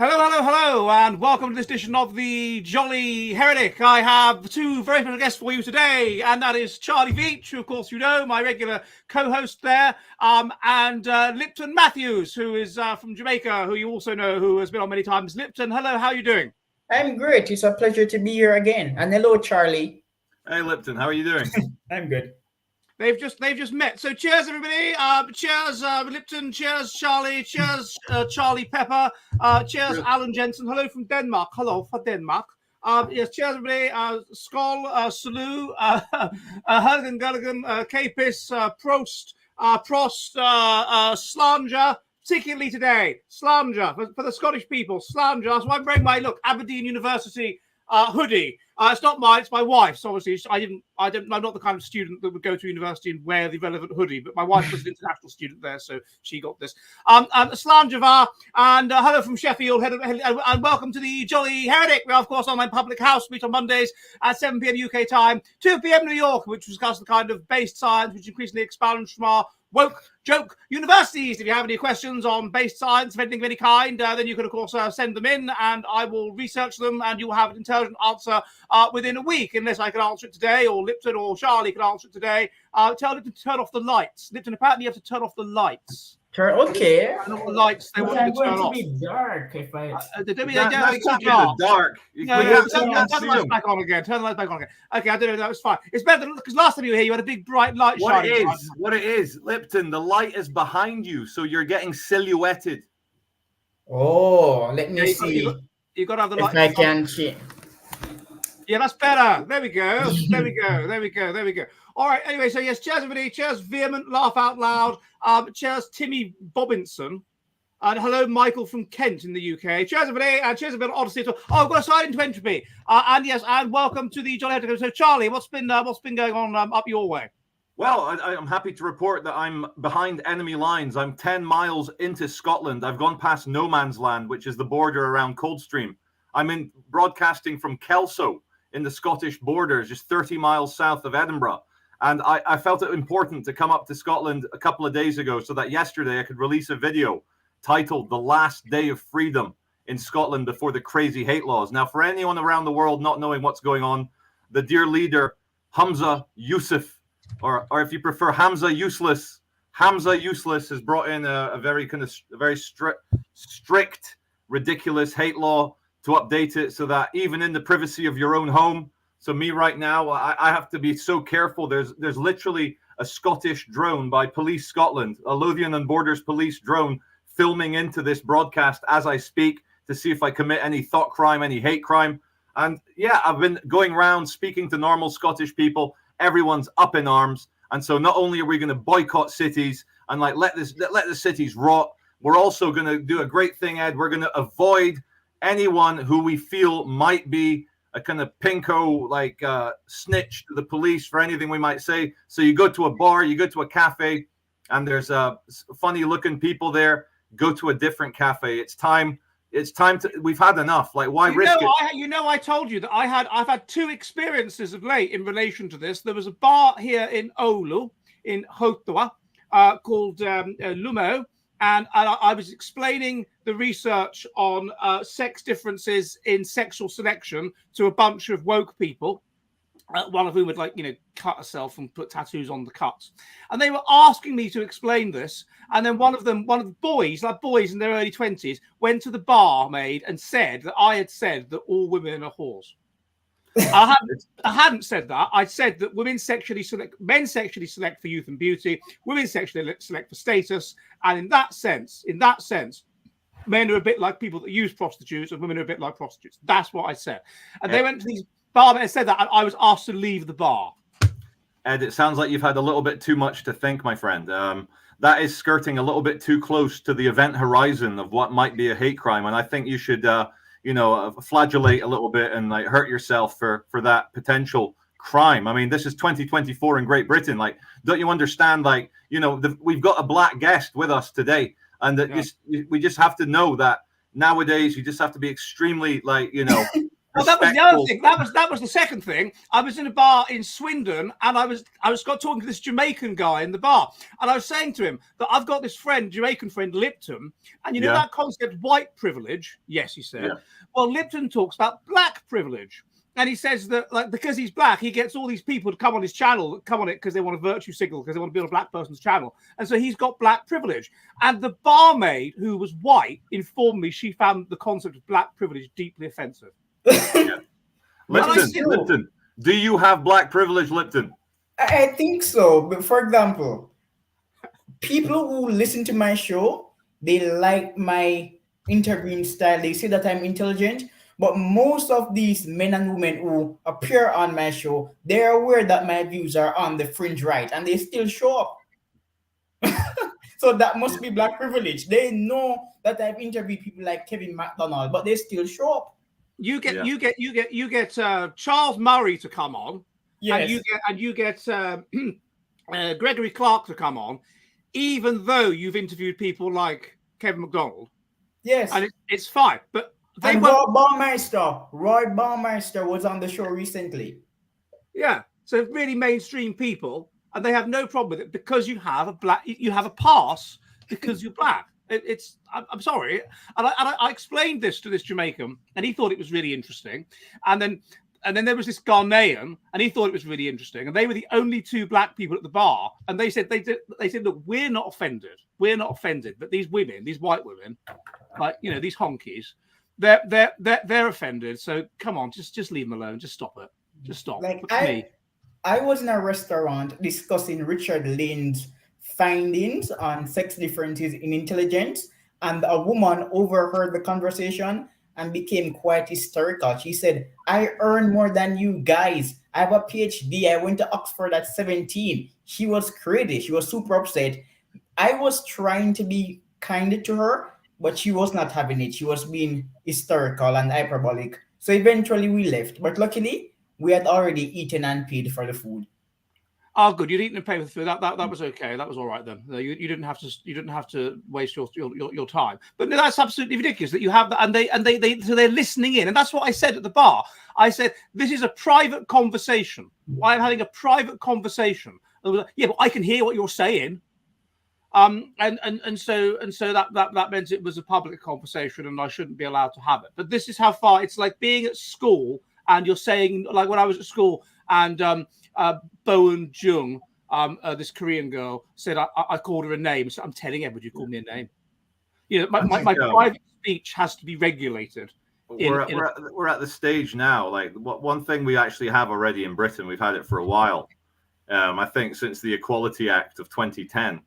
Hello, hello, hello, and welcome to this edition of the Jolly Heretic. I have two very special guests for you today, and that is Charlie Veach, who, of course, you know, my regular co-host there, and Lipton Matthews, who is from Jamaica, who you also know, who has been on many times. Lipton, hello, how are you doing? I'm great. It's a pleasure to be here again. And hello, Charlie. Hey, Lipton, how are you doing? I'm good. They've just met. So cheers, everybody. Cheers, Lipton. Cheers, Charlie. Cheers, Charlie Pepper. Cheers, Alan Jensen. Hello from Denmark. Hello for Denmark. Yes, cheers, everybody. Skål, Salut, Hergen Gulligan, Capis, Prost, Prost, Slanger. Particularly today, Slanger for the Scottish people. Slanger. So I'm wearing my Aberdeen University hoodie. It's not mine, it's my wife's. Obviously, I'm not the kind of student that would go to university and wear the relevant hoodie, but my wife was an international student there, so she got this. Slanjavar, and hello from Sheffield, and welcome to the Jolly Heretic. We are, of course, on my public house, meet on Mondays at 7 p.m. UK time, 2 p.m. New York, which discuss the kind of based science which increasingly expands from our woke joke universities. If you have any questions on based science of anything of any kind, then you can, of course, send them in, and I will research them, and you will have an intelligent answer within a week, unless I can answer it today, or Lipton or Charlie can answer it today. Tell Lipton to turn off the lights. Lipton, apparently you have to turn off the lights. Okay. Turn off the lights. They want you to turn off. Be dark if I. Dark. Turn the lights back on again. Turn the lights back on again. Okay, I don't know. That was fine. It's better because last time you were here, you had a big bright light shining. What it is, Lipton, the light is behind you, so you're getting silhouetted. Oh, let me see. You got to have the light. If I can see. Yeah, that's better. There we go. There we go. All right. Anyway, so yes, cheers, everybody. Cheers, Vehement, Laugh Out Loud. Cheers, Timmy Bobinson. And hello, Michael from Kent in the UK. Cheers, everybody. And cheers, a bit of Odyssey. Oh, I've got a slide into entropy. And yes, and welcome to the Jolly Heretic. So, Charlie, what's been going on up your way? Well, I'm happy to report that I'm behind enemy lines. I'm 10 miles into Scotland. I've gone past no man's land, which is the border around Coldstream. I'm broadcasting from Kelso in the Scottish borders, just 30 miles south of Edinburgh. And I felt it important to come up to Scotland a couple of days ago so that yesterday I could release a video titled The Last Day of Freedom in Scotland Before the Crazy Hate Laws. Now, for anyone around the world not knowing what's going on, the dear leader, Hamza Yusuf, or if you prefer, Hamza Useless has brought in a very strict, ridiculous hate law to update it so that even in the privacy of your own home. So me right now, I have to be so careful. There's literally a Scottish drone by Police Scotland, a Lothian and Borders Police drone, filming into this broadcast as I speak to see if I commit any thought crime, any hate crime. And yeah, I've been going around speaking to normal Scottish people. Everyone's up in arms. And so not only are we going to boycott cities and let the cities rot, we're also going to do a great thing, Ed. We're going to avoid anyone who we feel might be a kind of pinko snitch to the police for anything we might say. So you go to a bar, you go to a cafe, and there's funny looking people there. Go to a different cafe. It's time to. We've had enough. Why risk it? I told you that I've had two experiences of late in relation to this. There was a bar here in Oulu, in Hotoa, called Lumo. And I was explaining the research on sex differences in sexual selection to a bunch of woke people, one of whom would cut herself and put tattoos on the cuts. And they were asking me to explain this. And then one of the boys in their early 20s, went to the barmaid and said that I had said that all women are whores. I hadn't said that. I said that men sexually select for youth and beauty, women sexually select for status, and in that sense, men are a bit like people that use prostitutes, and women are a bit like prostitutes. That's what I said. And they went to these barmen and said that, and I was asked to leave the bar. Ed, it sounds like you've had a little bit too much to think, my friend. That is skirting a little bit too close to the event horizon of what might be a hate crime, and I think you should. Flagellate a little bit and hurt yourself for that potential crime. I mean, this is 2024 in Great Britain. Don't you understand? We've got a black guest with us today, and we just have to know that nowadays you just have to be extremely Well, that was the other thing. That was the second thing. I was in a bar in Swindon, and I was talking to this Jamaican guy in the bar, and I was saying to him that I've got this Jamaican friend, Lipton, and you know that concept, white privilege. Yes, he said. Yeah. Well, Lipton talks about black privilege. And he says that, like, because he's black, he gets all these people to come on his channel, come on it because they want a virtue signal, because they want to be on a black person's channel. And so he's got black privilege. And the barmaid, who was white, informed me she found the concept of black privilege deeply offensive. Lipton, do you have black privilege, Lipton? I think so. But for example, people who listen to my show, they like my interviewing style. They say that I'm intelligent. But most of these men and women who appear on my show, they're aware that my views are on the fringe right, and they still show up. So that must be black privilege. They know that I've interviewed people like Kevin McDonald, but they still show up. You get Charles Murray to come on, and you get Gregory Clark to come on, even though you've interviewed people like Kevin McDonald. Yes, and it's fine, but. And Roy Baumeister was on the show recently. Yeah, so really mainstream people, and they have no problem with it because you have a pass because you're black. I'm sorry, and I explained this to this Jamaican, and he thought it was really interesting, and then there was this Ghanaian, and he thought it was really interesting, and they were the only two black people at the bar, and they said, look, we're not offended, but these women, these white women, like, you know, these honkies. They're offended. So come on, just leave them alone. Just stop it. Just stop. Like I was in a restaurant discussing Richard Lynn's findings on sex differences in intelligence, and a woman overheard the conversation and became quite hysterical. She said, "I earn more than you guys. I have a PhD. I went to Oxford at 17." She was crazy. She was super upset. I was trying to be kind to her, but she was not having it. She was being hysterical and hyperbolic. So eventually we left. But luckily, we had already eaten and paid for the food. Oh, good. You'd eaten and paid for the food. That was okay. That was all right then. You didn't have to waste your time. But no, that's absolutely ridiculous that you have that, and so they're listening in, and that's what I said at the bar. I said, this is a private conversation. I'm having a private conversation. Yeah, but I can hear what you're saying. And so that meant it was a public conversation, and I shouldn't be allowed to have it. But this is how far it's like being at school, and you're saying, like when I was at school, and Bowen Jung, this Korean girl, said I called her a name. So I'm telling everybody, you called me a name. You know, my private speech has to be regulated. We're at the stage now. Like one thing we actually have already in Britain, we've had it for a while. I think since the Equality Act of 2010.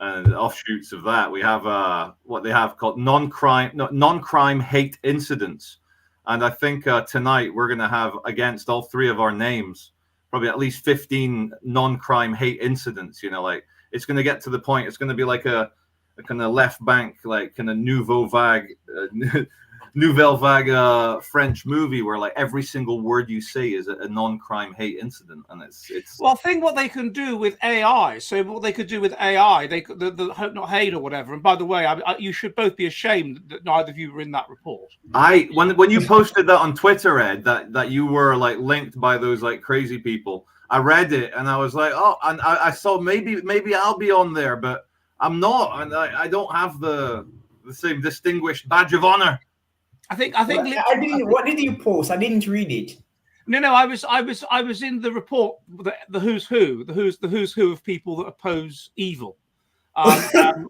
And offshoots of that, we have what they have called non-crime hate incidents. And I think tonight we're going to have, against all three of our names, probably at least 15 non-crime hate incidents. You know, like it's going to get to the point. It's going to be like a kind of left bank, like kind of Nouvelle Vague French movie where like every single word you say is a non-crime hate incident, and it's. Well, think what they can do with AI. So what they could do with AI, they could the Hope Not Hate or whatever. And by the way, you should both be ashamed that neither of you were in that report. When you posted that on Twitter, Ed, that you were like linked by those like crazy people, I read it and I was like, oh, and I saw maybe I'll be on there, but I'm not, and I don't have the same distinguished badge of honor. I think. What did you post? I didn't read it. No. I was in the report, the who's who of people that oppose evil. I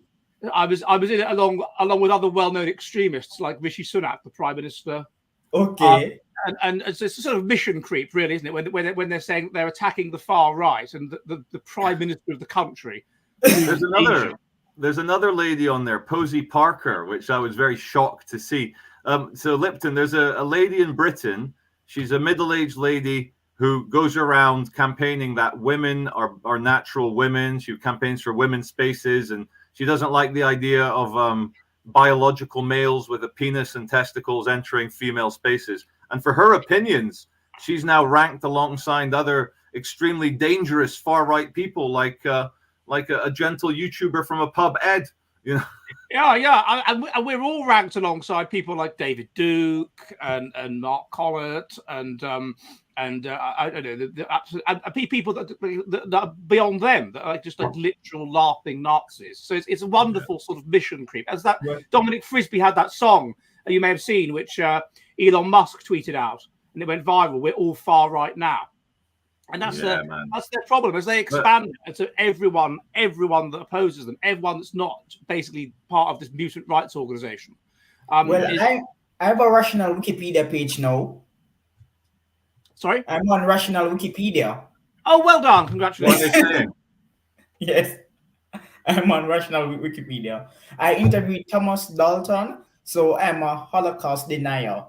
was in it along with other well-known extremists like Rishi Sunak, the Prime Minister. Okay. And it's a sort of mission creep, really, isn't it? When they're saying they're attacking the far right and the Prime Minister of the country. There's another lady on there, Posey Parker, which I was very shocked to see. So Lipton, there's a lady in Britain. She's a middle-aged lady who goes around campaigning that women are natural women. She campaigns for women's spaces, and she doesn't like the idea of biological males with a penis and testicles entering female spaces. And for her opinions, she's now ranked alongside other extremely dangerous far-right people like a gentle YouTuber from a pub, Ed You know. Yeah. And we're all ranked alongside people like David Duke and Mark Collett and I don't know people that are beyond them, that are just like literal laughing Nazis. So it's a wonderful sort of mission creep. As that Dominic Frisby had that song you may have seen, which Elon Musk tweeted out, and it went viral. We're all far right now. And that's their problem as they expand it to everyone that opposes them, everyone that's not basically part of this mutant rights organization. I have a rational Wikipedia page now. Sorry? I'm on rational Wikipedia. Oh, well done. Congratulations. Yes, I'm on rational Wikipedia. I interviewed Thomas Dalton, so I'm a Holocaust denier.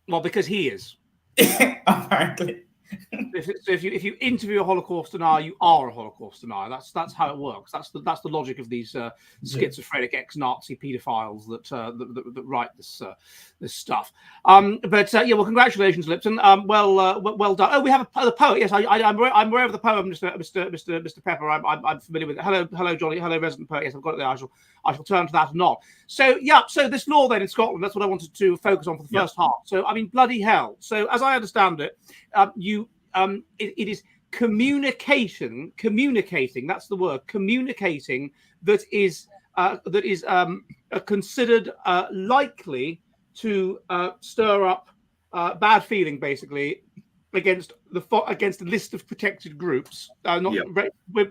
Well, because he is. Apparently. If you interview a Holocaust denier, you are a Holocaust denier. That's how it works. That's the logic of these schizophrenic ex-Nazi paedophiles that write this stuff. Well, congratulations, Lipton. Well done. Oh, we have the poet. Yes, I'm aware of the poem, Mr. Pepper. I'm familiar with it. Hello, Johnny. Hello, resident poet. Yes, I've got it there. I shall turn to that or not. So this law then in Scotland. That's what I wanted to focus on for the first half. So I mean, bloody hell. So as I understand it, it is communicating. That's the word. Communicating that is considered likely to stir up bad feeling, basically, against a list of protected groups,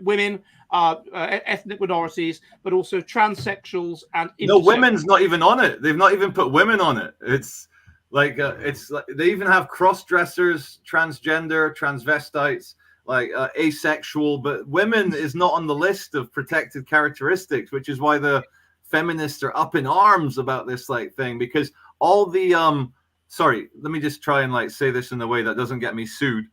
women, ethnic minorities, but also transsexuals and women's not even on it. They've not even put women on it. It's like they even have cross-dressers, transgender, transvestites, like asexual, but women is not on the list of protected characteristics, which is why the feminists are up in arms about this thing, because all the let me just try and say this in a way that doesn't get me sued.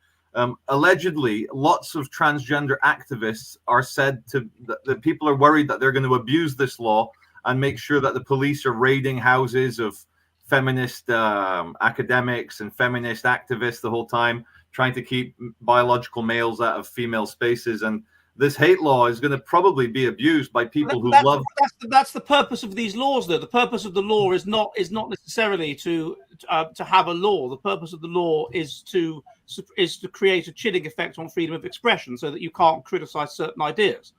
Allegedly, lots of transgender activists are said that people are worried that they're going to abuse this law and make sure that the police are raiding houses of feminist academics and feminist activists the whole time, trying to keep biological males out of female spaces. And this hate law is going to probably be abused by people who love. That's the purpose of these laws, though. The purpose of the law is not necessarily to have a law. The purpose of the law is to create a chilling effect on freedom of expression, so that you can't criticize certain ideas.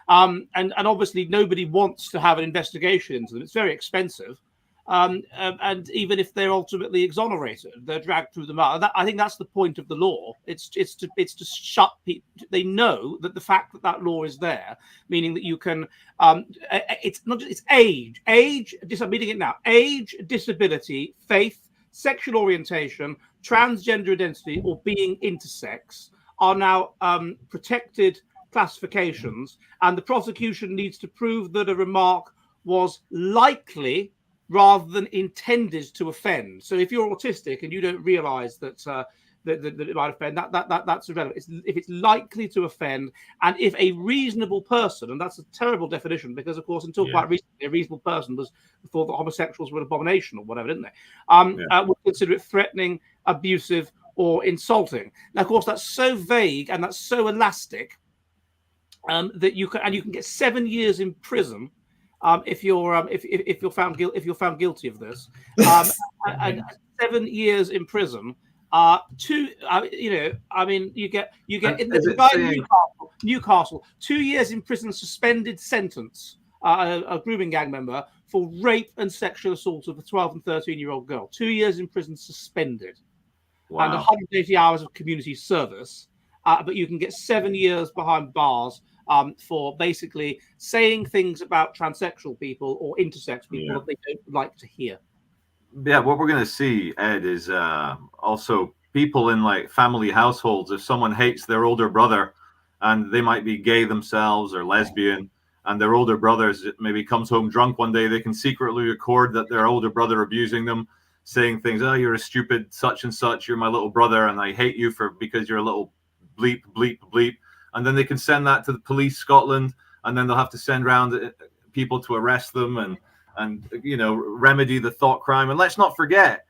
And obviously, nobody wants to have an investigation into them. It's very expensive. And even if they're ultimately exonerated, they're dragged through the mud. I think that's the point of the law. It's to shut people. They know that the fact that law is there, meaning that you can. It's not just it's age. I'm reading it now. Age, disability, faith, sexual orientation, transgender identity, or being intersex are now protected classifications, and the prosecution needs to prove that a remark was likely rather than intended to offend. So if you're autistic and you don't realize that it might offend, that's irrelevant. If it's likely to offend, and if a reasonable person, and that's a terrible definition, because of course until quite recently a reasonable person was thought that homosexuals were an abomination or whatever, didn't they? Would consider it threatening, abusive, or insulting. Now, of course, that's so vague and that's so elastic that you can get 7 years in prison. If you're found guilty of this, and 7 years in prison, you get in the guy in Newcastle 2 years in prison, suspended sentence, a grooming gang member for rape and sexual assault of a 12 and 13-year-old girl. 2 years in prison, suspended, and 180 hours of community service. But you can get 7 years behind bars for basically saying things about transsexual people or intersex people that they don't like to hear. Yeah, what we're going to see, Ed, is also people in family households. If someone hates their older brother, and they might be gay themselves or lesbian, and their older brother maybe comes home drunk one day, they can secretly record that their older brother abusing them, saying things, "Oh, you're a stupid such and such. You're my little brother, and I hate you because you're a little bleep, bleep, bleep." And then they can send that to the police Scotland, and then they'll have to send around people to arrest them and remedy the thought crime. And let's not forget,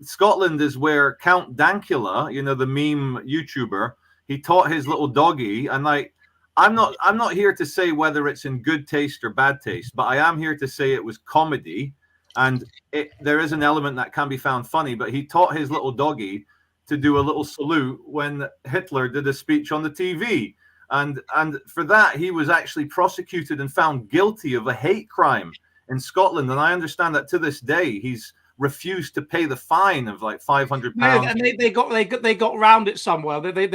Scotland is where Count Dankula, the meme YouTuber, he taught his little doggy. And I'm not here to say whether it's in good taste or bad taste, but I am here to say it was comedy, and there is an element that can be found funny. But he taught his little doggy to do a little salute when Hitler did a speech on the TV, and for that he was actually prosecuted and found guilty of a hate crime in Scotland. And I understand that to this day he's refused to pay the fine of like £500. And they got round it somewhere. They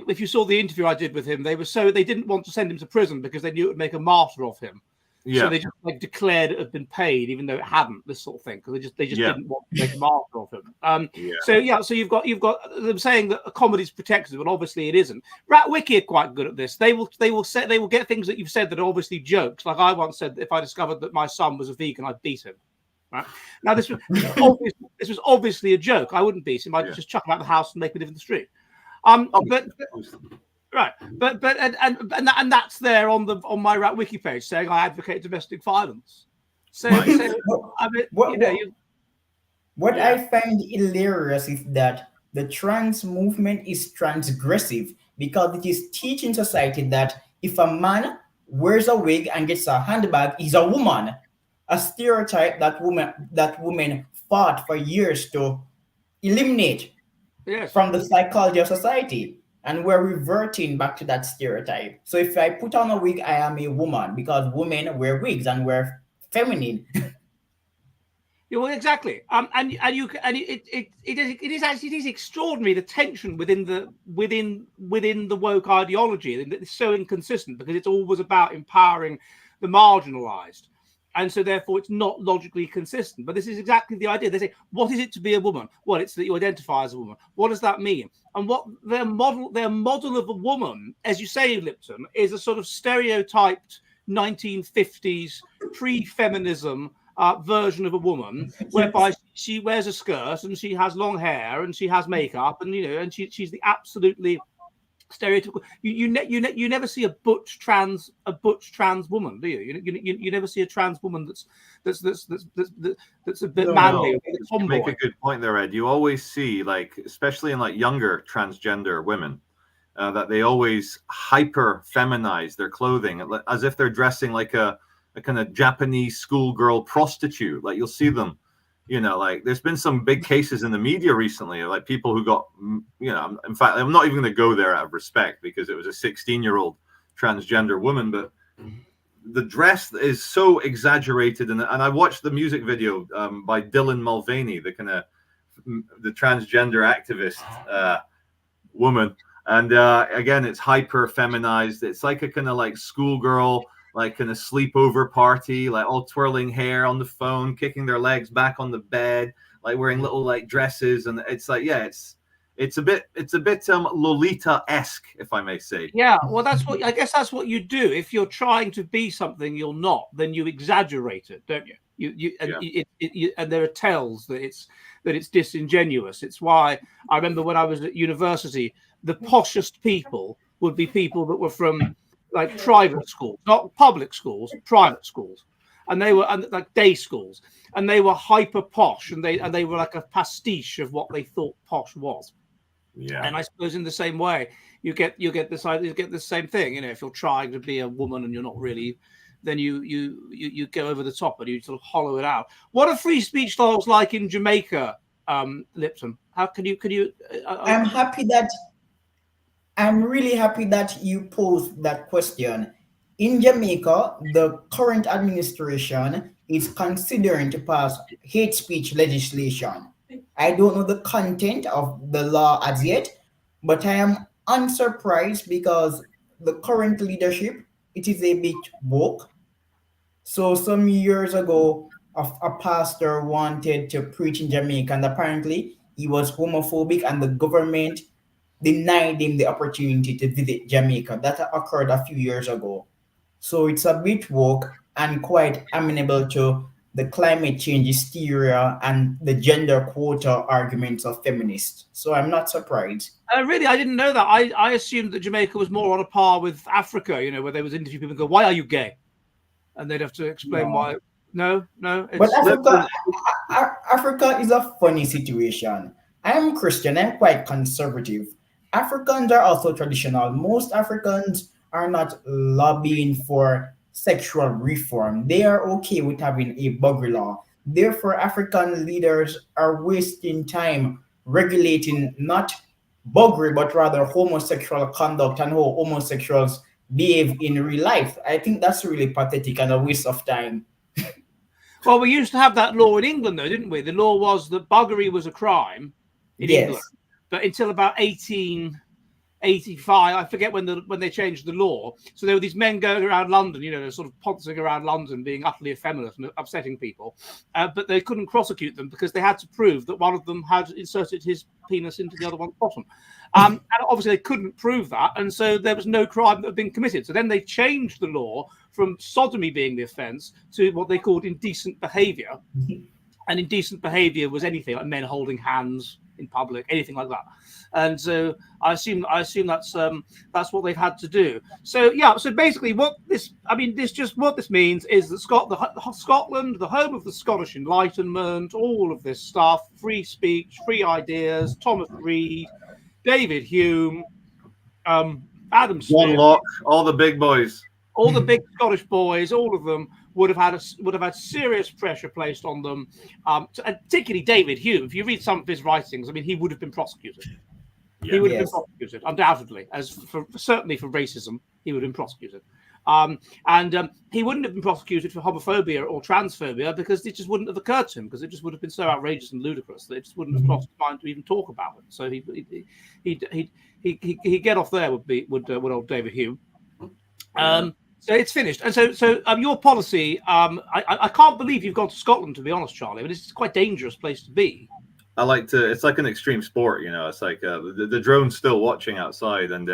if you saw the interview I did with him, they didn't want to send him to prison because they knew it would make a martyr of him. Yeah. So they just like declared it had been paid, even though it hadn't. This sort of thing, because they just didn't want to make a martyr of him. So you've got them saying that a comedy is protected, but obviously it isn't. Ratwiki are quite good at this. They will get things that you've said that are obviously jokes. Like I once said, if I discovered that my son was a vegan, I'd beat him. Right? Now this was obviously a joke. I wouldn't beat him. I'd just chuck him out of the house and make him live in the street. But that's there on my Ratwiki page saying I advocate domestic violence. So I mean, what I find hilarious is that the trans movement is transgressive because it is teaching society that if a man wears a wig and gets a handbag, he's a woman. A stereotype that women fought for years to eliminate from the psychology of society. And we're reverting back to that stereotype. So if I put on a wig, I am a woman because women wear wigs and we're feminine. Well, exactly. It is extraordinary the tension within the woke ideology. It's so inconsistent because it's always about empowering the marginalized. And so, therefore, it's not logically consistent. But this is exactly the idea. They say, what is it to be a woman? Well, it's that you identify as a woman. What does that mean? And what their model of a woman, as you say, Lipton, is a sort of stereotyped 1950s pre-feminism version of a woman, whereby she wears a skirt and she has long hair and she has makeup and she's the absolutely stereotypical. You never see a butch trans woman, do you? You never see a trans woman that's a bit manly. You make a good point there, Ed. You always see, like, especially in like younger transgender women, that they always hyper feminize their clothing as if they're dressing like a kind of Japanese schoolgirl prostitute. Like you'll see them. Like there's been some big cases in the media recently, like people who got, in fact, I'm not even going to go there out of respect because it was a 16-year-old transgender woman, but the dress is so exaggerated. And I watched the music video by Dylan Mulvaney, the transgender activist woman. And again, it's hyper feminized. It's like a kind of like schoolgirl, like in a sleepover party, like all twirling hair on the phone, kicking their legs back on the bed, like wearing little like dresses, and it's like, it's a bit Lolita-esque, if I may say. Yeah, well, that's what you do. If you're trying to be something you're not, then you exaggerate it, don't you? And there are tells that it's disingenuous. It's why I remember when I was at university, the poshest people would be people that were from like private schools, not public schools, private schools, and they were like day schools, and they were hyper posh, and they were like a pastiche of what they thought posh was. Yeah. And I suppose in the same way, you get the same thing. If you're trying to be a woman and you're not really, then you go over the top and you sort of hollow it out. What are free speech laws like in Jamaica, Lipton? How can you? I'm really happy that you posed that question. In Jamaica, the current administration is considering to pass hate speech legislation. I don't know the content of the law as yet, but I am unsurprised because the current leadership, it is a bit woke. So some years ago, a pastor wanted to preach in Jamaica, and apparently he was homophobic, and the government denied him the opportunity to visit Jamaica. That occurred a few years ago. So it's a bit woke and quite amenable to the climate change hysteria and the gender quota arguments of feminists. So I'm not surprised. Really, I didn't know that. I assumed that Jamaica was more on a par with Africa, where they was interview people and go, "Why are you gay?" And they'd have to explain why. No. But Africa is a funny situation. I am Christian. I'm quite conservative. Africans are also traditional. Most Africans are not lobbying for sexual reform. They are okay with having a buggery law. Therefore, African leaders are wasting time regulating not buggery, but rather homosexual conduct and how homosexuals behave in real life. I think that's really pathetic and a waste of time. Well, we used to have that law in England, though, didn't we? The law was that buggery was a crime in England, but until about 1885, I forget when they changed the law. So there were these men going around London, sort of poncing around London, being utterly effeminate and upsetting people, but they couldn't prosecute them because they had to prove that one of them had inserted his penis into the other one's bottom. And obviously they couldn't prove that, and so there was no crime that had been committed. So then they changed the law from sodomy being the offence to what they called indecent behaviour. And indecent behaviour was anything like men holding hands in public, anything like that. And so I assume that's what they've had to do. So yeah, so basically what this means is that Scotland, the home of the Scottish Enlightenment, all of this stuff, free speech, free ideas, Thomas Reid, David Hume, Adam Smith, John Locke, all the big boys. All the big Scottish boys, all of them would have had serious pressure placed on them. And particularly David Hume. If you read some of his writings, I mean, he would have been prosecuted. Yeah. He would have been prosecuted, undoubtedly, certainly for racism. He would have been prosecuted, and he wouldn't have been prosecuted for homophobia or transphobia because it just wouldn't have occurred to him, because it just would have been so outrageous and ludicrous that it just wouldn't have crossed his mind to even talk about it. So he'd get off there would old David Hume. So it's finished. And so your policy, I can't believe you've gone to Scotland, to be honest, Charlie. But it's quite a dangerous place to be. It's like an extreme sport, It's like the drone's still watching outside, and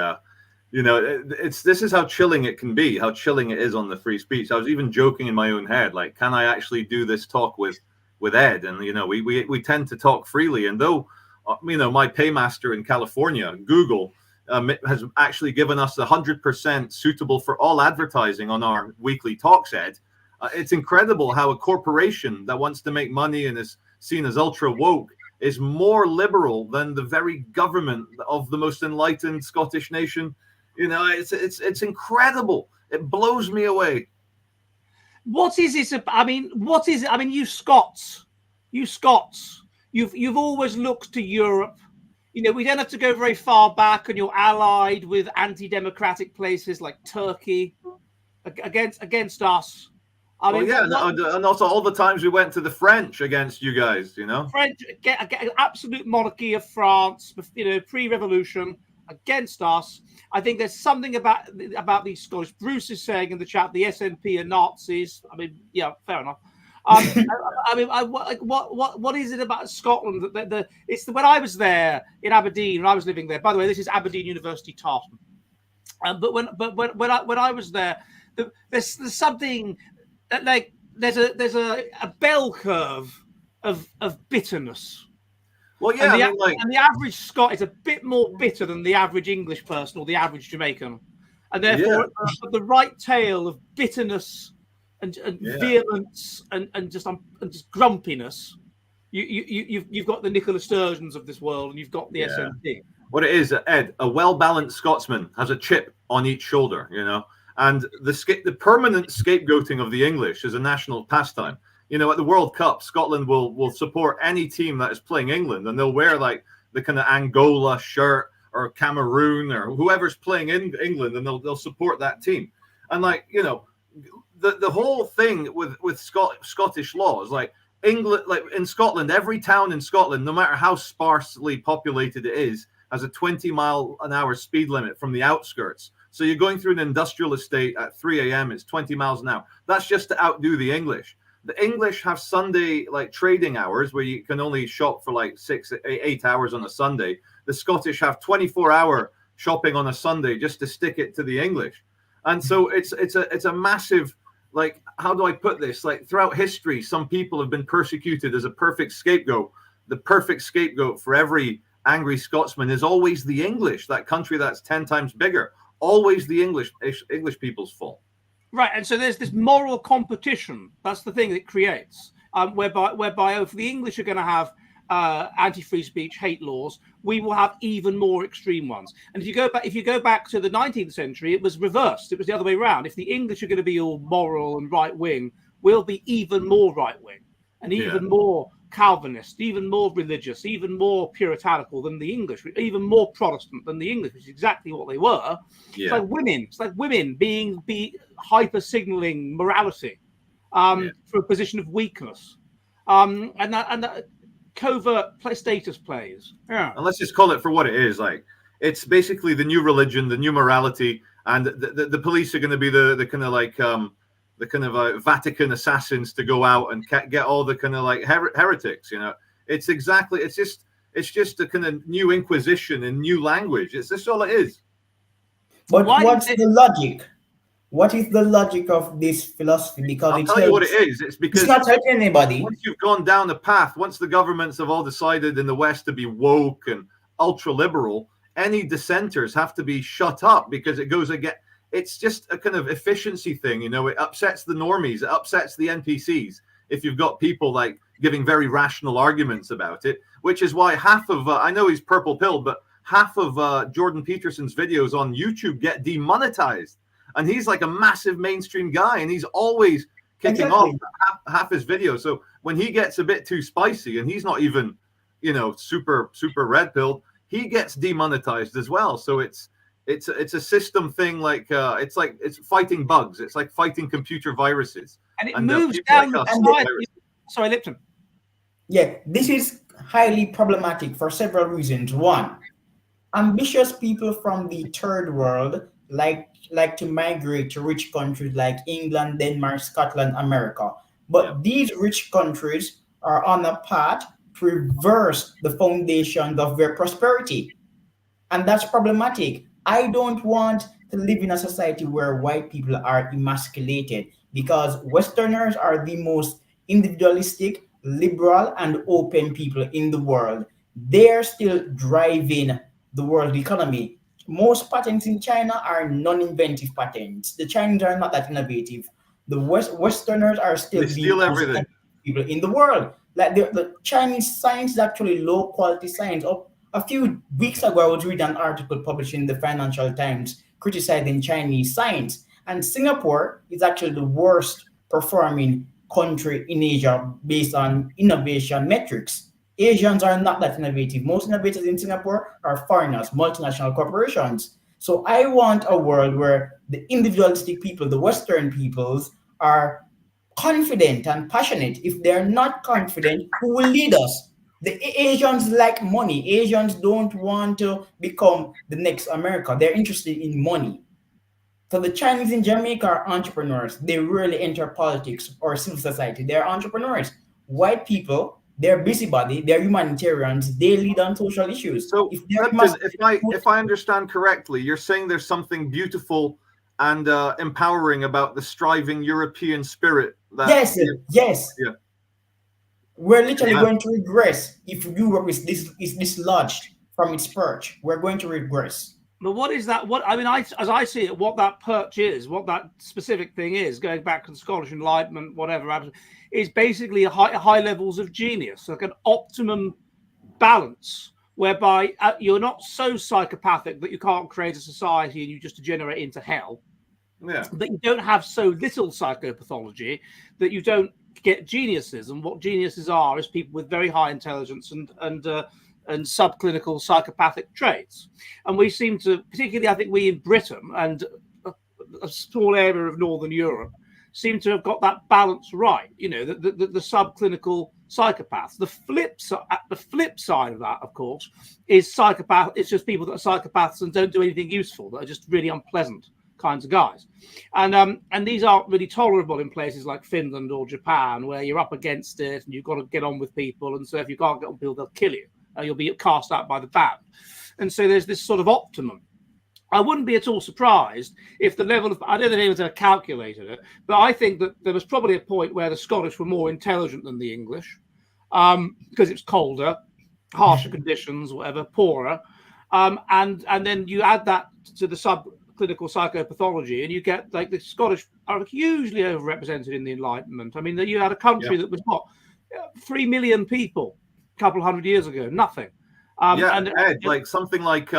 this is how chilling it can be, how chilling it is on the free speech. I was even joking in my own head, like, can I actually do this talk with Ed? And we tend to talk freely, and though my paymaster in California, Google, has actually given us 100% suitable for all advertising on our weekly talks, Ed. It's incredible how a corporation that wants to make money and is seen as ultra woke is more liberal than the very government of the most enlightened Scottish nation. It's incredible. It blows me away. What is it? I mean, what is it? I mean, you Scots, you've always looked to Europe. We don't have to go very far back, and you're allied with anti-democratic places like Turkey against us. I mean, and also all the times we went to the French against you guys, French, absolute monarchy of France, pre-revolution, against us. I think there's something about these Scottish. Bruce is saying in the chat, the SNP are Nazis. I mean, yeah, fair enough. What is it about Scotland that it's when I was there in Aberdeen, when I was living there. By the way, this is Aberdeen University, Tartan. But when I was there, there's something that, like, there's a bell curve of bitterness. Well, yeah, and the average Scot is a bit more bitter than the average English person or the average Jamaican, and therefore at the right tail of bitterness and vehemence and just grumpiness, you've got the Nicola Sturgeons of this world, and you've got the SNP. What it is, Ed, a well-balanced Scotsman has a chip on each shoulder, and the permanent scapegoating of the English is a national pastime. At the World Cup, Scotland will support any team that is playing England, and they'll wear like the kind of Angola shirt or Cameroon or whoever's playing in England, and they'll support that team. And the whole thing with Scottish laws, like England, like in Scotland, every town in Scotland, no matter how sparsely populated it is, has a 20-mile-an-hour speed limit from the outskirts. So you're going through an industrial estate at 3 a.m. It's 20 miles an hour. That's just to outdo the English. The English have Sunday trading hours where you can only shop for 6-8 hours on a Sunday. The Scottish have 24-hour shopping on a Sunday just to stick it to the English. And so it's a massive, how do I put this? Throughout history, some people have been persecuted as a perfect scapegoat. The perfect scapegoat for every angry Scotsman is always the English, that country that's 10 times bigger. Always the English people's fault. Right, and so there's this moral competition. That's the thing it creates, whereby if the English are going to have anti-free speech, hate laws, we will have even more extreme ones. And if you go back to the 19th century, it was reversed. It was the other way around. If the English are going to be all moral and right wing, we'll be even more right wing and even more Calvinist, even more religious, even more puritanical than the English, even more Protestant than the English, which is exactly what they were. It's like women being hyper signaling morality for a position of weakness, and that covert status plays. Yeah. And let's just call it for what it is. Like, it's basically the new religion, the new morality, and the police are going to be the kind of like the kind of Vatican assassins to go out and get all the kind of like heretics. You know, it's just a kind of new Inquisition in new language. It's just all it is. But what's the logic? What is the logic of this philosophy? Because I'll tell you what it is. It's because it's not helping anybody. Once you've gone down the path, once the governments have all decided in the West to be woke and ultra liberal, any dissenters have to be shut up because it goes again. It's just a kind of efficiency thing, you know. It upsets the normies, it upsets the NPCs if you've got people like giving very rational arguments about it, which is why half of I know he's purple pilled, but half of Jordan Peterson's videos on YouTube get demonetized. And he's like a massive mainstream guy, and he's always kicking off half his videos. So when he gets a bit too spicy, and he's not even, you know, super red pilled, he gets demonetized as well. So it's a system thing. Like it's fighting bugs. It's like fighting computer viruses. And it moves down the side. Sorry, Lipton. Yeah, this is highly problematic for several reasons. One, ambitious people from the third world like to migrate to rich countries like England, Denmark, Scotland, America. But these rich countries are on a path to reverse the foundations of their prosperity. And that's problematic. I don't want to live in a society where white people are emasculated, because Westerners are the most individualistic, liberal, and open people in the world. They're still driving the world economy. Most patents in China are non-inventive patents. The Chinese are not that innovative. The Westerners are still steal everything. People in the world. Like the Chinese science is actually low quality science. A few weeks ago, I was reading an article published in the Financial Times criticizing Chinese science. And Singapore is actually the worst performing country in Asia based on innovation metrics. Asians are not that innovative. Most innovators in Singapore are foreigners, multinational corporations. So I want a world where the individualistic people, the Western peoples, are confident and passionate. If they're not confident, who will lead us? The Asians like money. Asians don't want to become the next America. They're interested in money. So the Chinese in Jamaica are entrepreneurs. They rarely enter politics or civil society. They're entrepreneurs. White people, they're busybody, they're humanitarians, they lead on social issues. So if I understand correctly, you're saying there's something beautiful and empowering about the striving European spirit. Yes. Yeah. We're literally going to regress if Europe is dislodged from its perch. We're going to regress. But what is that? What I mean, as I see it, what that perch is, what that specific thing is, going back to Scottish Enlightenment, whatever, is basically high levels of genius, like an optimum balance, whereby you're not so psychopathic that you can't create a society and you just degenerate into hell. Yeah. But you don't have so little psychopathology that you don't get geniuses. And what geniuses are is people with very high intelligence and subclinical psychopathic traits. And we seem to, particularly I think we in Britain and a small area of Northern Europe, seem to have got that balance right. You know, the subclinical psychopaths. The flip side of that, of course, is psychopath. It's just people that are psychopaths and don't do anything useful, that are just really unpleasant kinds of guys. And these aren't really tolerable in places like Finland or Japan, where you're up against it and you've got to get on with people. And so if you can't get on with people, they'll kill you. You'll be cast out by the band. And so there's this sort of optimum. I wouldn't be at all surprised if the level of, I don't think anyone's ever calculated it, but I think that there was probably a point where the Scottish were more intelligent than the English, because it's colder, harsher conditions, whatever, poorer. And then you add that to the subclinical psychopathology, and you get, like, the Scottish are hugely overrepresented in the Enlightenment. I mean, you had a country that was, what, 3 million people couple hundred years ago? Nothing. Ed, like something like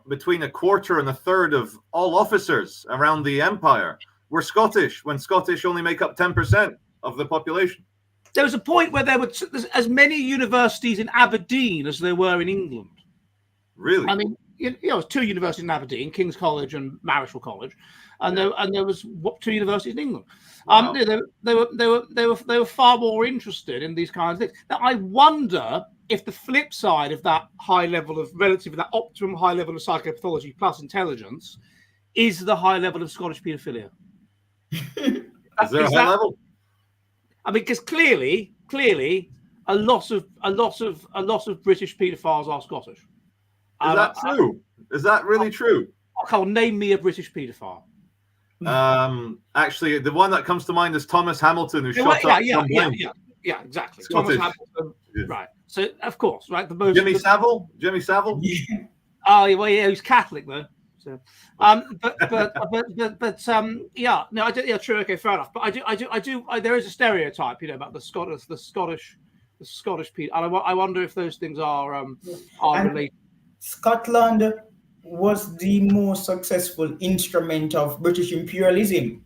between a quarter and a third of all officers around the empire were Scottish, when Scottish only make up 10% of the population. There was a point where there were as many universities in Aberdeen as there were in England. Really? I mean, there's 2 universities in Aberdeen, King's College and Marischal College, and there was 2 universities in England. Wow. They were far more interested in these kinds of things. Now, I wonder if the flip side of that high level of that optimum high level of psychopathology plus intelligence is the high level of Scottish paedophilia. Is there a high level? I mean, because clearly, a lot of British paedophiles are Scottish. Is that true? Is that really true? Carl, name me a British paedophile. Actually, the one that comes to mind is Thomas Hamilton, who shot up. Yeah, exactly. Scottish. Thomas Hamilton, right? So, of course, right. The most Jimmy Savile. Yeah. Oh, well, yeah, he's Catholic though. So, yeah, no, I do. Yeah, true. Okay, fair enough. But I do. There is a stereotype, about the Scottish people, and I wonder if those things are related. Scotland was the most successful instrument of British imperialism.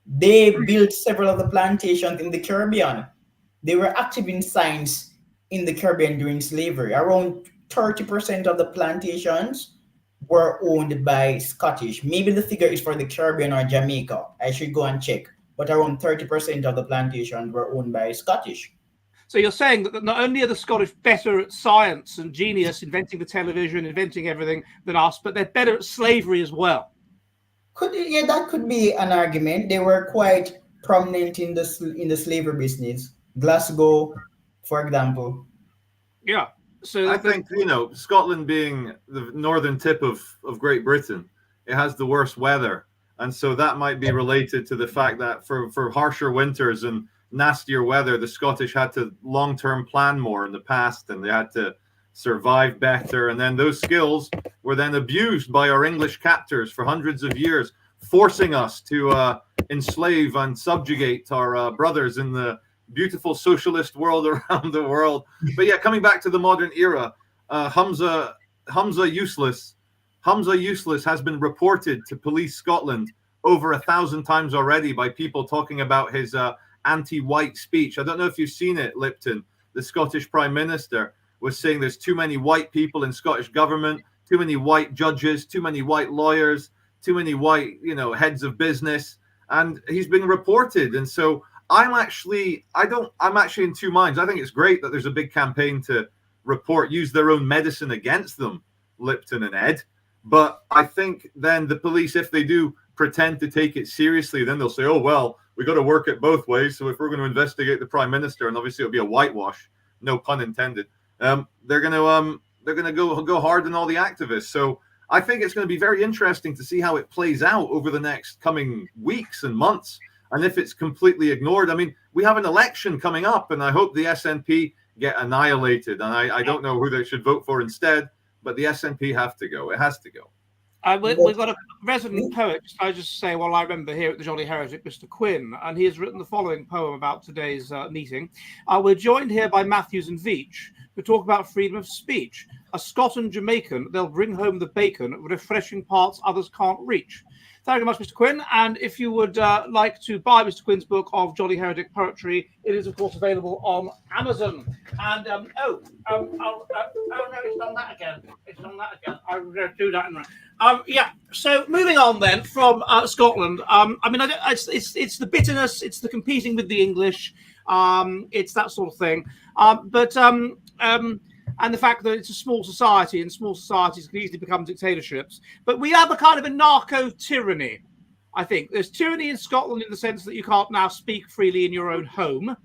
They built several of the plantations in the Caribbean. They were active in science in the Caribbean during slavery. Around 30% of the plantations were owned by Scottish. Maybe the figure is for the Caribbean or Jamaica. I should go and check. But around 30% of the plantations were owned by Scottish. So you're saying that not only are the Scottish better at science and genius, inventing the television, inventing everything than us, but they're better at slavery as well. That could be an argument. They were quite prominent in the slavery business. Glasgow, for example. Yeah. So I think Scotland being the northern tip of Great Britain, it has the worst weather, and so that might be related to the fact that for harsher winters and nastier weather, the Scottish had to long-term plan more in the past, and they had to survive better. And then those skills were then abused by our English captors for hundreds of years, forcing us to enslave and subjugate our brothers in the beautiful socialist world around the world. But yeah, coming back to the modern era, Hamza Useless has been reported to Police Scotland over 1,000 times already by people talking about his anti-white speech. I don't know if you've seen it, Lipton. The Scottish Prime Minister was saying there's too many white people in Scottish government, too many white judges, too many white lawyers, too many white, heads of business, and he's been reported. And so I'm actually in two minds. I think it's great that there's a big campaign to use their own medicine against them, Lipton and Ed. But I think then the police, if they do pretend to take it seriously, then they'll say, oh, well, we got to work it both ways. So if we're going to investigate the Prime Minister, and obviously it'll be a whitewash, no pun intended, they're going to go hard on all the activists. So I think it's going to be very interesting to see how it plays out over the next coming weeks and months. And if it's completely ignored, I mean, we have an election coming up, and I hope the SNP get annihilated. And I don't know who they should vote for instead, but the SNP have to go. It has to go. We've got a resident poet, I just say, well, I remember here at the Jolly Heretic, Mr. Quinn, and he has written the following poem about today's meeting. We're joined here by Matthews and Veitch to talk about freedom of speech. A Scot and Jamaican, they'll bring home the bacon, refreshing parts others can't reach. Thank you very much, Mr. Quinn. And if you would like to buy Mr. Quinn's book of Jolly Heretic Poetry, it is, of course, available on Amazon. And, no, it's done that again. I'm going to do that in a minute. Yeah, so moving on then from Scotland. I mean, it's the bitterness, it's the competing with the English, it's that sort of thing. And the fact that it's a small society, and small societies can easily become dictatorships. But we have a kind of anarcho-tyranny, I think. There's tyranny in Scotland in the sense that you can't now speak freely in your own home.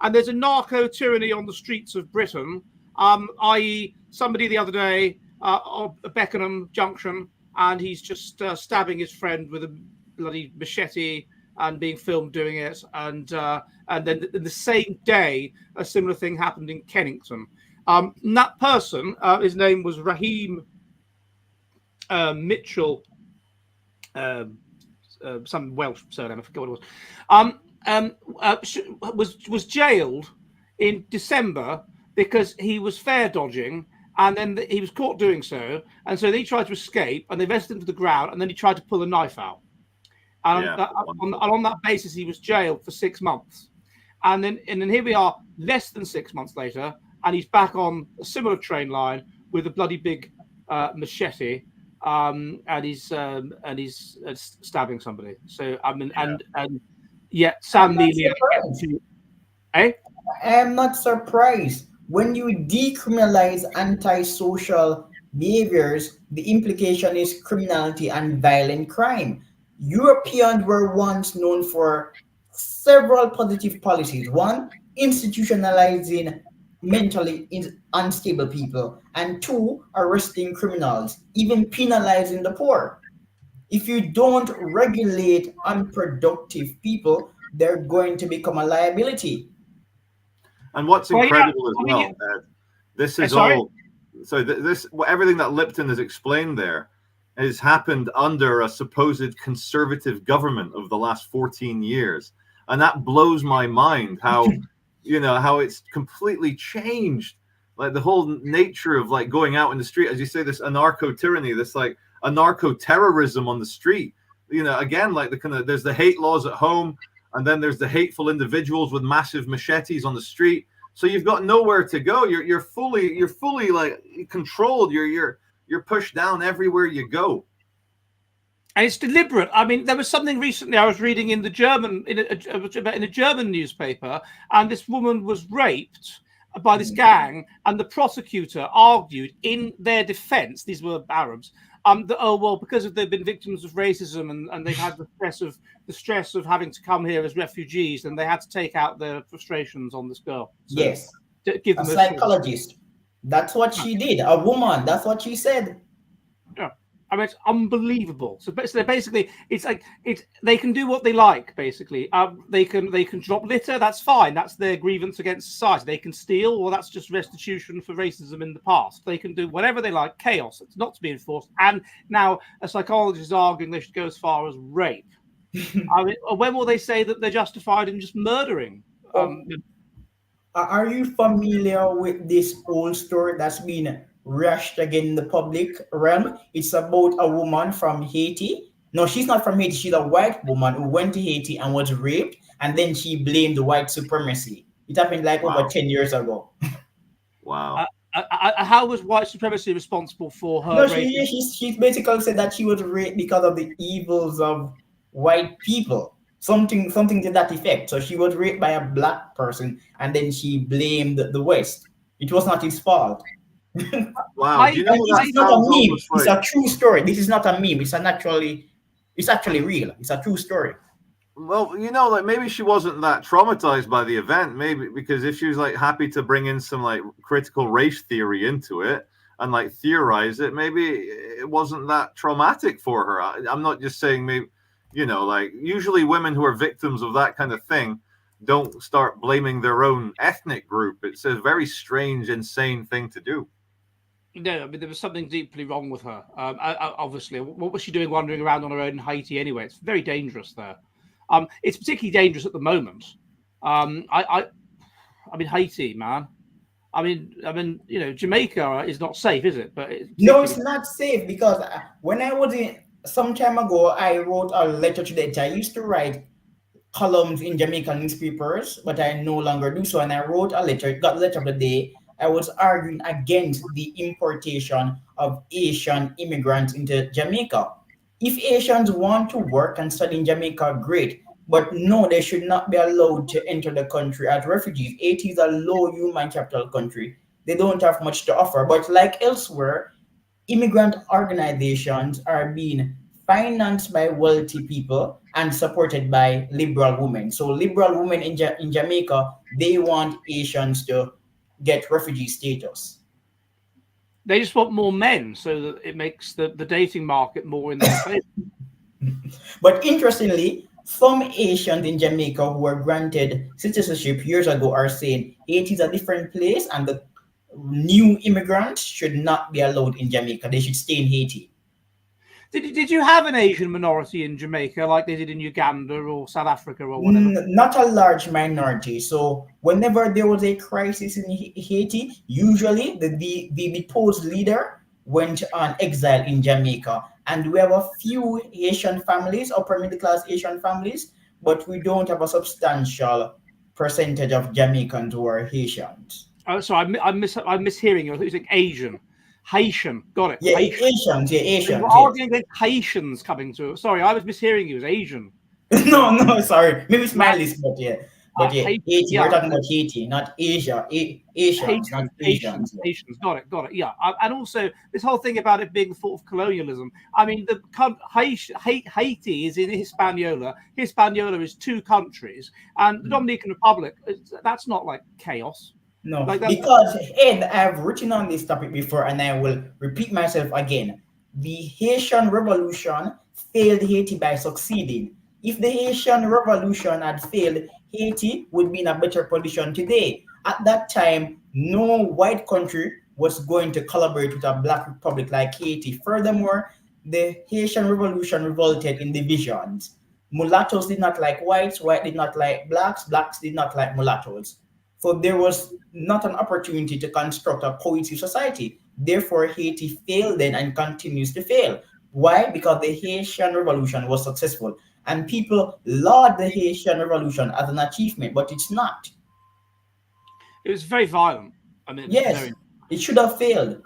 And there's anarcho-tyranny on the streets of Britain, i.e. somebody the other day at Beckenham Junction, and he's just stabbing his friend with a bloody machete and being filmed doing it. And then in the same day, a similar thing happened in Kennington. And that person, his name was Raheem Mitchell, some Welsh surname, I forget what it was, was jailed in December because he was fare dodging, and then he was caught doing so, and so he tried to escape, and they vested him to the ground, and then he tried to pull a knife out. And on that basis, he was jailed for 6 months. And then here we are, less than 6 months later, and he's back on a similar train line with a bloody big machete, and he's stabbing somebody. So I mean, and yet Sam Neely, I am not surprised. When you decriminalize antisocial behaviors, the implication is criminality and violent crime. Europeans were once known for several positive policies. One, institutionalizing mentally unstable people, and two, arresting criminals, even penalizing the poor. If you don't regulate unproductive people, they're going to become a liability. And what's incredible as well, Ed, this is all. So everything that Lipton has explained there has happened under a supposed conservative government of the last 14 years, and that blows my mind. How how it's completely changed, like the whole nature of like going out in the street, as you say, this anarcho-tyranny, this like anarcho-terrorism on the street. Again, like there's the hate laws at home, and then there's the hateful individuals with massive machetes on the street. So you've got nowhere to go. You're fully like controlled. You're pushed down everywhere you go. And it's deliberate. I mean, there was something recently I was reading in the German in a German newspaper, and this woman was raped by this gang, and the prosecutor argued in their defense, these were Arabs, that because they've been victims of racism and they've had the stress of having to come here as refugees, and they had to take out their frustrations on this girl. So yes, give them a psychologist. That's what she did. A woman. That's what she said. Yeah. I mean, it's unbelievable. So basically, it's like they can do what they like. Basically, they can drop litter. That's fine. That's their grievance against society. They can steal, or that's just restitution for racism in the past. They can do whatever they like. Chaos. It's not to be enforced. And now a psychologist is arguing they should go as far as rape. I mean, when will they say that they're justified in just murdering? Are you familiar with this old story that's been rushed again in the public realm? It's about a woman from Haiti. No, she's not from Haiti. She's a white woman who went to Haiti and was raped, and then she blamed white supremacy. It happened like over 10 years ago. Wow. How was white supremacy responsible for her? No, she basically said that she was raped because of the evils of white people. Something to that effect. So she was raped by a black person, and then she blamed the West. It was not his fault. Wow. It's not a meme. It's a true story. This is not a meme. It's actually real. It's a true story. Well, like maybe she wasn't that traumatized by the event, maybe because if she was like happy to bring in some like critical race theory into it and like theorize it, maybe it wasn't that traumatic for her. I'm not just saying maybe, like usually women who are victims of that kind of thing don't start blaming their own ethnic group. It's a very strange, insane thing to do. No, I mean, there was something deeply wrong with her. Obviously, what was she doing wandering around on her own in Haiti anyway? It's very dangerous there. It's particularly dangerous at the moment. I mean, Haiti, man. I mean, Jamaica is not safe, is it? But no, it's not safe, because when I was some time ago, I wrote a letter to the editor. I used to write columns in Jamaican newspapers, but I no longer do so. And I wrote a letter. It got the letter of the day. I was arguing against the importation of Asian immigrants into Jamaica. If Asians want to work and study in Jamaica, great. But no, they should not be allowed to enter the country as refugees. Haiti is a low human capital country. They don't have much to offer. But like elsewhere, immigrant organizations are being financed by wealthy people and supported by liberal women. So liberal women in Jamaica, they want Asians to get refugee status. They just want more men, so that it makes the dating market more in their favor. But interestingly, some Asians in Jamaica who were granted citizenship years ago are saying Haiti is a different place, and the new immigrants should not be allowed in Jamaica. They should stay in Haiti. Did you have an Asian minority in Jamaica like they did in Uganda or South Africa or whatever? Not a large minority. So whenever there was a crisis in Haiti, usually the deposed leader went on exile in Jamaica. And we have a few Asian families, upper middle class Asian families, but we don't have a substantial percentage of Jamaicans who are Haitians. Oh, sorry, I'm mishearing you. I thought you said Asian. Haitian, got it. Yeah, Haitian. Asians, yeah, Asians. We're arguing against Haitians coming through. Sorry, I was mishearing you as Asian. No, sorry. Maybe it's my list, but yeah. But yeah, Haiti, yeah. We're talking about Haiti, not Asia. Asians, not Asians. Asians, got it. Yeah, and also this whole thing about it being the fault of colonialism. I mean, Haiti is in Hispaniola. Hispaniola is 2 countries, and the Dominican Republic. That's not like chaos. No, like because Ed, I've written on this topic before, and I will repeat myself again. The Haitian Revolution failed Haiti by succeeding. If the Haitian Revolution had failed, Haiti would be in a better position today. At that time, no white country was going to collaborate with a black republic like Haiti. Furthermore, the Haitian Revolution resulted in divisions. Mulattoes did not like whites, white did not like blacks, blacks did not like mulattoes. So there was not an opportunity to construct a cohesive society. Therefore, Haiti failed then and continues to fail. Why? Because the Haitian Revolution was successful. And people laud the Haitian Revolution as an achievement, but it's not. It was very violent. I mean, yes, it should have failed.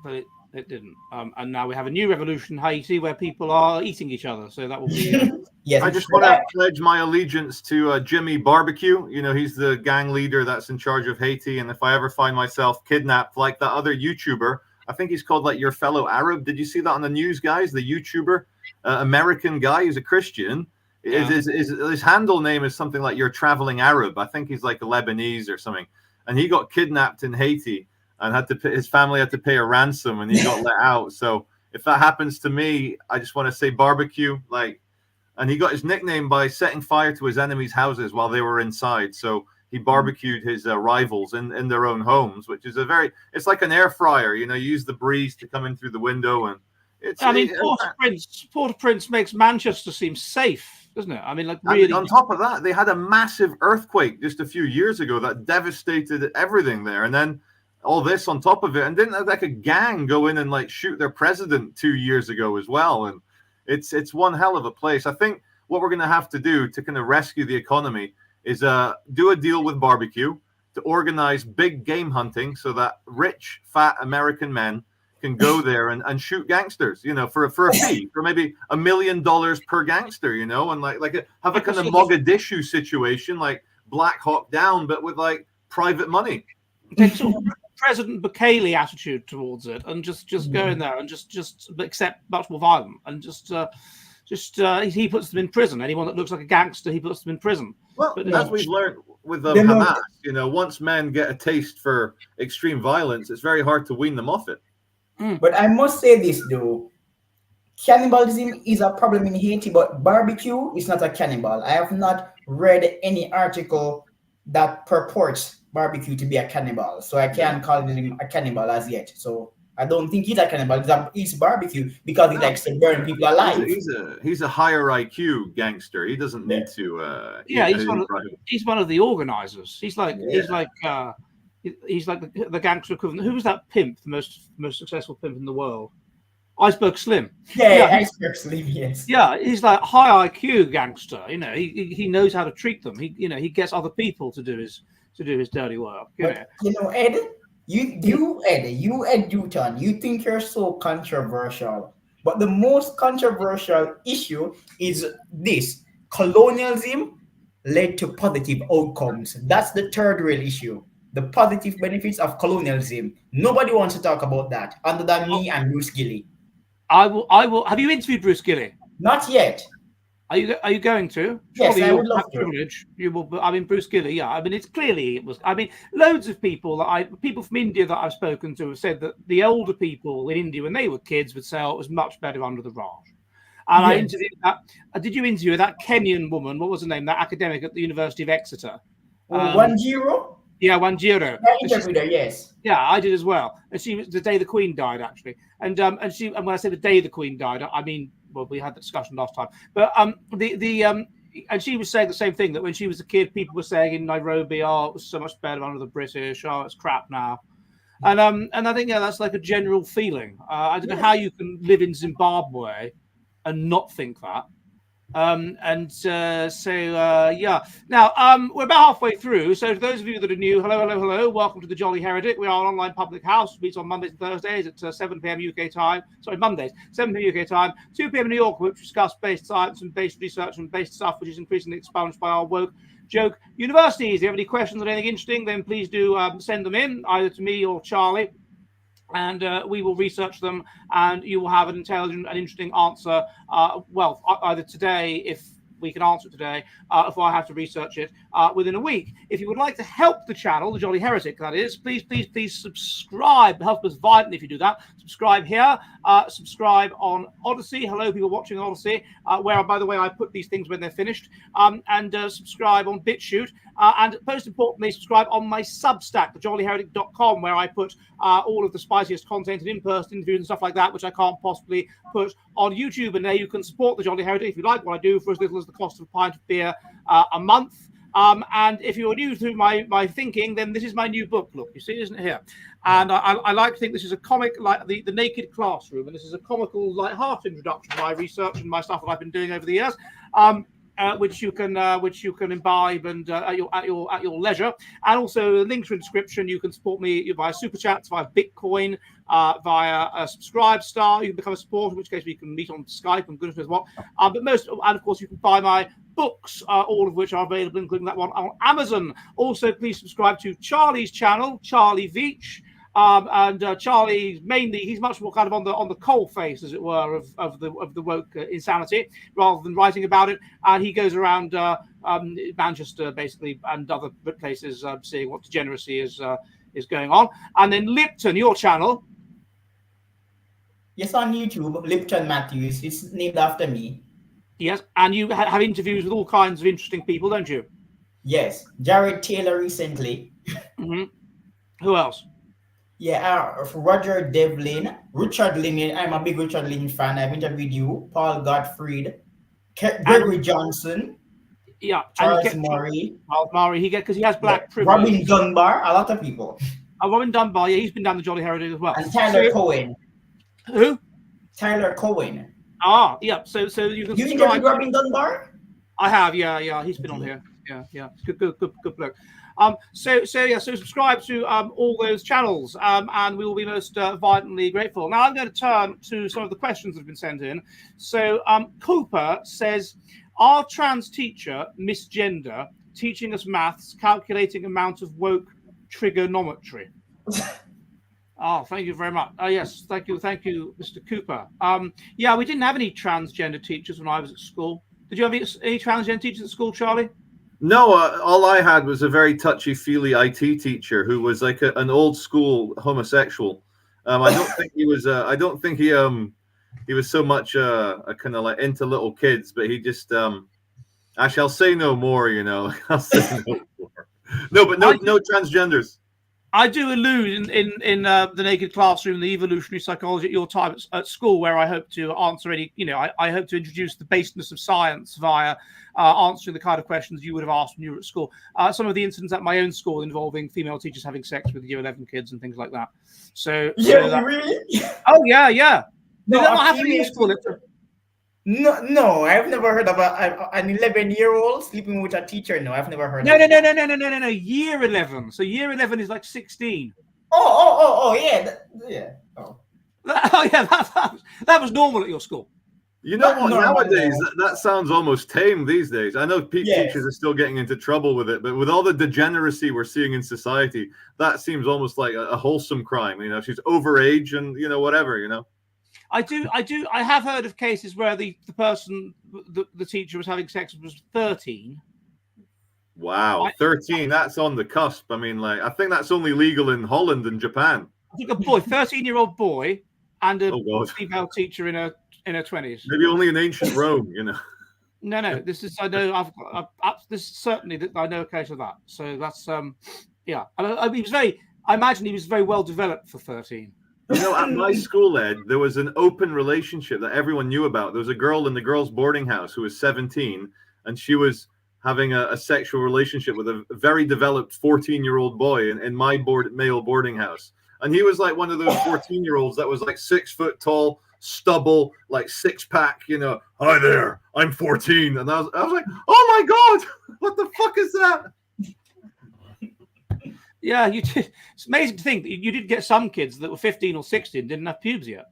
But it didn't. And now we have a new revolution in Haiti where people are eating each other. So that will be... Yes, I just want to pledge my allegiance to Jimmy Barbecue. You know, he's the gang leader that's in charge of Haiti. And if I ever find myself kidnapped like that other YouTuber, I think he's called like Your Fellow Arab. Did you see that on the news, guys? The YouTuber, American guy who's a Christian. Yeah. His handle name is something like Your Traveling Arab. I think he's like a Lebanese or something. And he got kidnapped in Haiti and his family had to pay a ransom and he got let out. So if that happens to me, I just want to say barbecue, and he got his nickname by setting fire to his enemies' houses while they were inside. So he barbecued his rivals in their own homes, which is it's like an air fryer. You know, you use the breeze to come in through the window. And Port-au-Prince makes Manchester seem safe, doesn't it? I mean, really. And on top of that, they had a massive earthquake just a few years ago that devastated everything there. And then all this on top of it. And didn't like a gang go in and shoot their president 2 years ago as well. And it's one hell of a place. I think what we're going to have to do to kind of rescue the economy is do a deal with barbecue to organize big game hunting so that rich, fat American men can go there and shoot gangsters, for a fee, for maybe $1 million per gangster, and have a kind of Mogadishu situation, like Black Hawk Down, but with private money. Sort of President Bukele attitude towards it, and just go in there and just accept much more violent, and he puts them in prison. Anyone that looks like a gangster, he puts them in prison. Well, as we've learned with Hamas, once men get a taste for extreme violence, it's very hard to wean them off it. But I must say this though, cannibalism is a problem in Haiti, but barbecue is not a cannibal. I have not read any article that purports barbecue to be a cannibal, so I can't call him a cannibal as yet. So I don't think he's a cannibal. He's barbecue because he likes to burn people alive. He's a higher IQ gangster. He doesn't need to. He's one of the organizers. He's like the gangster equivalent. Who was that pimp? The most successful pimp in the world. Iceberg Slim. Yeah, Iceberg Slim. Yes. Yeah, he's like high IQ gangster. He knows how to treat them. He gets other people to do his dirty work. But, Ed, you Ed Dutton, you think you're so controversial, but the most controversial issue is this: colonialism led to positive outcomes. That's the third real issue. The positive benefits of colonialism. Nobody wants to talk about that other than me and Bruce Gilley. I will. Have you interviewed Bruce Gilley? Not yet. Are you going to? Yes, I would love to. Privilege. You will. I mean, Bruce Gilley. Yeah. I mean, it was. I mean, loads of people people from India that I've spoken to have said that the older people in India when they were kids would say, "Oh, it was much better under the Raj." And I interviewed that. Did you interview that Kenyan woman? What was her name? That academic at the University of Exeter. 1-0. Yeah, Wanjiro. I interviewed her, yes. Yeah, I did as well. And she was the day the Queen died, actually. And when I say the day the Queen died, I mean, well, we had the discussion last time. But and she was saying the same thing, that when she was a kid, people were saying in Nairobi, "Oh, it was so much better under the British. Oh, it's crap now." And I think that's like a general feeling. I don't know how you can live in Zimbabwe and not think that. Yeah. Now, we're about halfway through. So, to those of you that are new, hello. Welcome to the Jolly Heretic. We are an online public house. Meets on Mondays and Thursdays at 7 p.m. UK time. Sorry, Mondays, 7 p.m. UK time, 2 p.m. in New York, which discuss based science and based research and based stuff, which is increasingly expunged by our woke joke universities. If you have any questions on anything interesting, then please do send them in, either to me or Charlie. And we will research them, and you will have an intelligent and interesting answer. Well, either today, if we can answer it today, if I have to research it within a week. If you would like to help the channel, the Jolly Heretic, that is, please subscribe. Help us vitally if you do that. Subscribe here. Subscribe on Odyssey. Hello, people watching on Odyssey, where, by the way, I put these things when they're finished. And subscribe on BitChute. And most importantly, subscribe on my Substack, thejollyheretic.com, where I put all of the spiciest content and in-person interviews and stuff like that, which I can't possibly put on YouTube. And there you can support the Jolly Heretic if you like what I do for as little as the cost of a pint of beer a month. And if you're new to my thinking, then this is my new book. Look, you see, isn't it here? And I like to think this is a comic, like the Naked Classroom, and this is a comical, light-hearted introduction to my research and my stuff that I've been doing over the years. Which you can imbibe and at your leisure, and also links in the description. You can support me via super chats, via Bitcoin, via a subscribe star. You can become a supporter, in which case we can meet on Skype and goodness knows what. And of course you can buy my books, all of which are available, including that one on Amazon. Also, please subscribe to Charlie's channel, Charlie Veach. Charlie, mainly, he's much more kind of on the coal face, as it were, of the woke insanity, rather than writing about it. And he goes around Manchester, basically, and other places, seeing what degeneracy is going on. And then Lipton, your channel. Yes, on YouTube, Lipton Matthews. It's named after me. Yes, and you have interviews with all kinds of interesting people, don't you? Yes, Jared Taylor recently. Mm-hmm. Who else? Yeah, Roger Devlin, Richard Lynn. I'm a big Richard Lynn fan. I've interviewed you, Paul Gottfried, Gregory Johnson. Yeah, Charles Murray. Charles Murray. Because he has black privilege. Robin Dunbar. A lot of people. Robin Dunbar. Yeah, he's been down the Jolly Heretic as well. And Tyler Cohen. Who? Tyler Cohen. Ah, yeah. So you can. You interviewed Robin Dunbar? I have. Yeah. He's been on here. Yeah. Good bloke. So subscribe to all those channels, and we will be most violently grateful. Now I'm going to turn to some of the questions that have been sent in. So Cooper says, our trans teacher, Miss Gender, teaching us maths, calculating amount of woke trigonometry. Oh, thank you very much. Yes, thank you, Mr. Cooper. Yeah, we didn't have any transgender teachers when I was at school. Did you have any transgender teachers at school, Charlie? No, all I had was a very touchy-feely IT teacher who was like an old school homosexual. I don't think he was. I don't think he was so much a kind of like into little kids, but he just. Actually, I'll say no more. I'll say no more. No, but no transgenders. I do allude in the Naked Classroom, the evolutionary psychology at your time at school, where I hope to answer any, I hope to introduce the baseness of science via answering the kind of questions you would have asked when you were at school. Some of the incidents at my own school involving female teachers having sex with Year 11 kids and things like that. Really? Oh, yeah. No, Did that not happen in your school? No, I've never heard of an 11-year-old sleeping with a teacher. No, I've never heard. No. Year 11. So year 11 is like 16. Yeah. Oh. That was normal at your school. You know what? Nowadays, that sounds almost tame these days. I know teachers are still getting into trouble with it, but with all the degeneracy we're seeing in society, that seems almost like a wholesome crime. She's overage and whatever. I have heard of cases where the person, the teacher was having sex was 13. Wow, 13. That's on the cusp. I mean, I think that's only legal in Holland and Japan. I think a boy, 13-year-old boy, and a female teacher in her 20s. Maybe only in ancient Rome, No. This is I know. This is certainly that I know a case of that. So that's Yeah, I mean, I imagine he was very well developed for 13. You know, at my school, Ed, there was an open relationship that everyone knew about. There was a girl in the girls' boarding house who was 17, and she was having a sexual relationship with a very developed 14-year-old boy in my male boarding house. And he was like one of those 14-year-olds that was like 6 foot tall, stubble, like six pack, you know, hi there, I'm 14. And I was like, oh my God, what the fuck is that? Yeah, it's amazing to think that you did get some kids that were 15 or 16 didn't have pubes yet.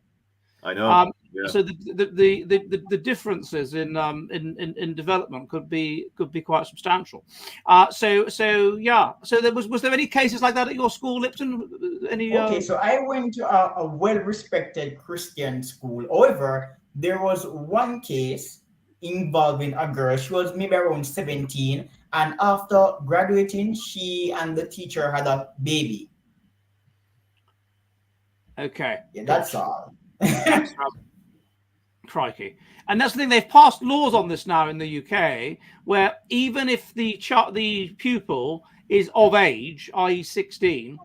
I know. Yeah. So the differences in development could be quite substantial. So yeah. So was there any cases like that at your school, Lipton? Any? Okay, so I went to a well-respected Christian school. However, there was one case involving a girl. She was maybe around 17, and after graduating, she and the teacher had a baby. Okay. Yeah, that's all. Crikey. And that's the thing, they've passed laws on this now in the UK, where even if the pupil is of age, i.e. 16,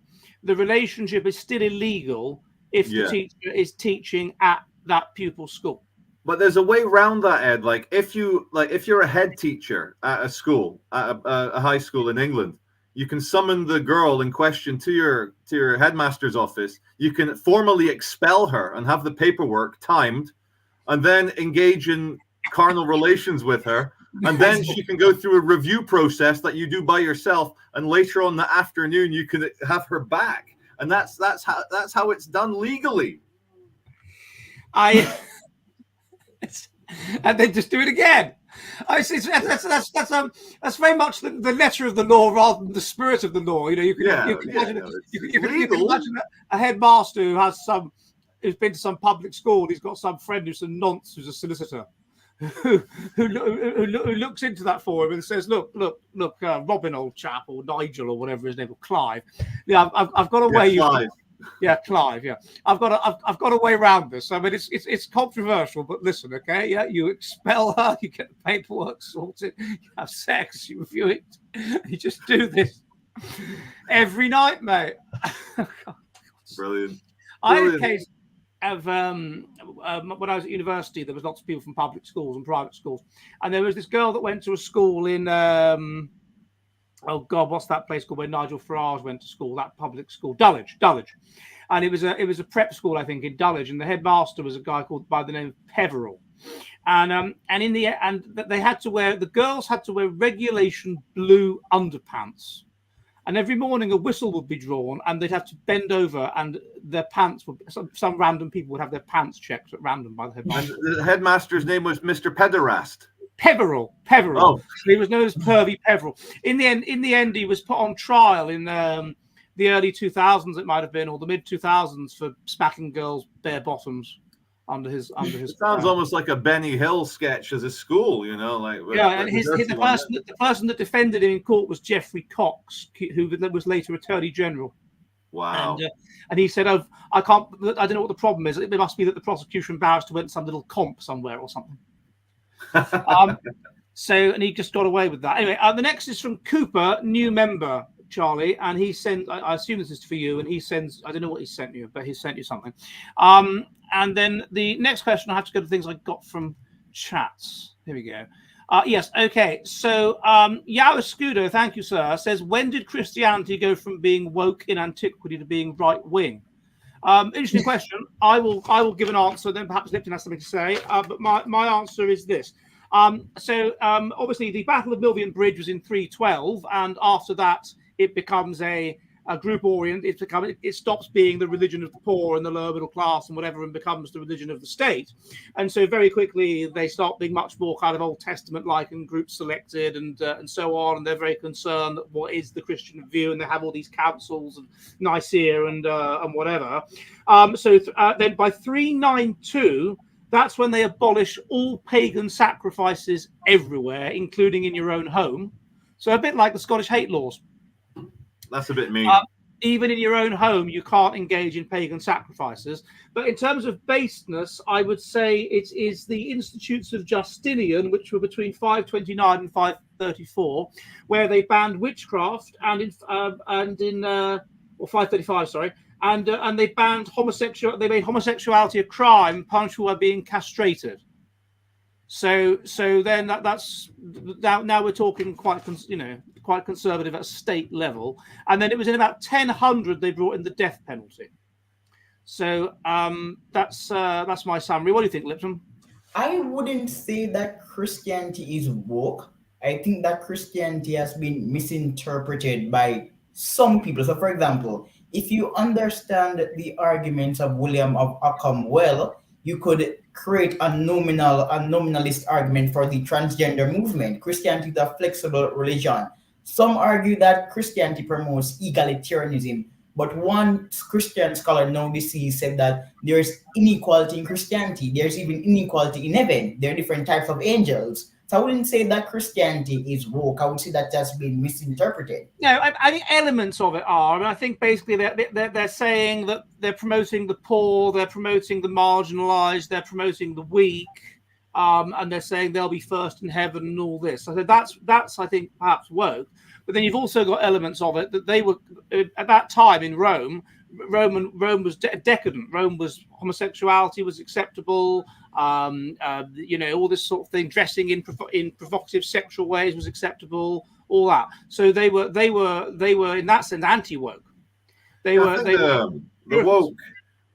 the relationship is still illegal if the teacher is teaching at that pupil's school. But there's a way around that, Ed. Like if you're a head teacher at a school, at a high school in England, you can summon the girl in question to your headmaster's office. You can formally expel her and have the paperwork timed, and then engage in carnal relations with her, and then she can go through a review process that you do by yourself, and later on the afternoon you can have her back, and that's how it's done legally. And then just do it again. That's very much the letter of the law rather than the spirit of the law. You know, you can imagine a headmaster who's been to some public school. He's got some friend who's a nonce, who's a solicitor, who looks into that for him and says, "Look, Robin, old chap, or Nigel, or whatever his name, or Clive. Yeah, I've got a way." Clive. Yeah, Clive. Yeah, I've got a way around this. I mean, it's controversial, but listen, okay. Yeah, you expel her, you get the paperwork sorted, you have sex, you review it, you just do this every night, mate. Brilliant. I had a case of when I was at university. There was lots of people from public schools and private schools, and there was this girl that went to a school in oh God, what's that place called where Nigel Farage went to school? That public school, Dulwich, and it was a prep school, I think, in Dulwich, and the headmaster was a guy called by the name of Peveril, and they had to wear, the girls had to wear regulation blue underpants, and every morning a whistle would be drawn, and they'd have to bend over, and their pants would, some random people would have their pants checked at random by the headmaster. And the headmaster's name was Mr. Pederast. Peveril. Oh. He was known as Pervy Peveril. In the end, he was put on trial in the early 2000s, it might have been, or the mid 2000s, for smacking girls' bare bottoms under his. It sounds almost like a Benny Hill sketch as a school, you know, like. Yeah, and the person that defended him in court was Geoffrey Cox, who was later Attorney General. Wow. And he said, "Oh, I don't know what the problem is. It must be that the prosecution barrister went to some little comp somewhere or something." And he just got away with that. Anyway, the next is from Cooper, new member, Charlie, and he sent, I assume this is for you, and he sends, I don't know what he sent you, but he sent you something. And then the next question, I have to go to things I got from chats. Here we go. Yes, okay. So Yao Scudo, thank you, sir, says, when did Christianity go from being woke in antiquity to being right wing? Interesting question. I will give an answer, then perhaps Lipton has something to say. But my answer is this. Obviously, the Battle of Milvian Bridge was in 312, and after that, it becomes a group orient. It stops being the religion of the poor and the lower middle class and whatever, and becomes the religion of the state. And so very quickly they start being much more kind of Old Testament like and group selected and so on. And they're very concerned that what is the Christian view, and they have all these councils and Nicaea and whatever. Then by 392. That's when they abolish all pagan sacrifices everywhere, including in your own home. So a bit like the Scottish hate laws. That's a bit mean. even in your own home, you can't engage in pagan sacrifices. But in terms of baseness, I would say it is the Institutes of Justinian, which were between 529 and 534, where they banned witchcraft, or 535, sorry, and they banned homosexual. They made homosexuality a crime, punishable by being castrated. So then that's now we're talking quite conservative at state level. And then it was in about 1000 they brought in the death penalty. So that's my summary. What do you think, Lipton? I wouldn't say that Christianity is woke. I think that Christianity has been misinterpreted by some people. So, for example, if you understand the arguments of William of Ockham well, you could create a nominalist argument for the transgender movement. Christianity is a flexible religion. Some argue that Christianity promotes egalitarianism, but one Christian scholar now deceased said that there's inequality in Christianity. There's even inequality in heaven. There are different types of angels. So I wouldn't say that Christianity is woke. I would say that that's been misinterpreted. No, I think elements of it are. I mean, I think basically they're saying that they're promoting the poor, they're promoting the marginalized, they're promoting the weak, and they're saying they'll be first in heaven and all this. So that's I think perhaps woke. But then you've also got elements of it that they were at that time in Rome. Rome was decadent. Rome was homosexuality was acceptable. All this sort of thing, dressing in provocative sexual ways was acceptable. All that. So they were in that sense anti-woke. The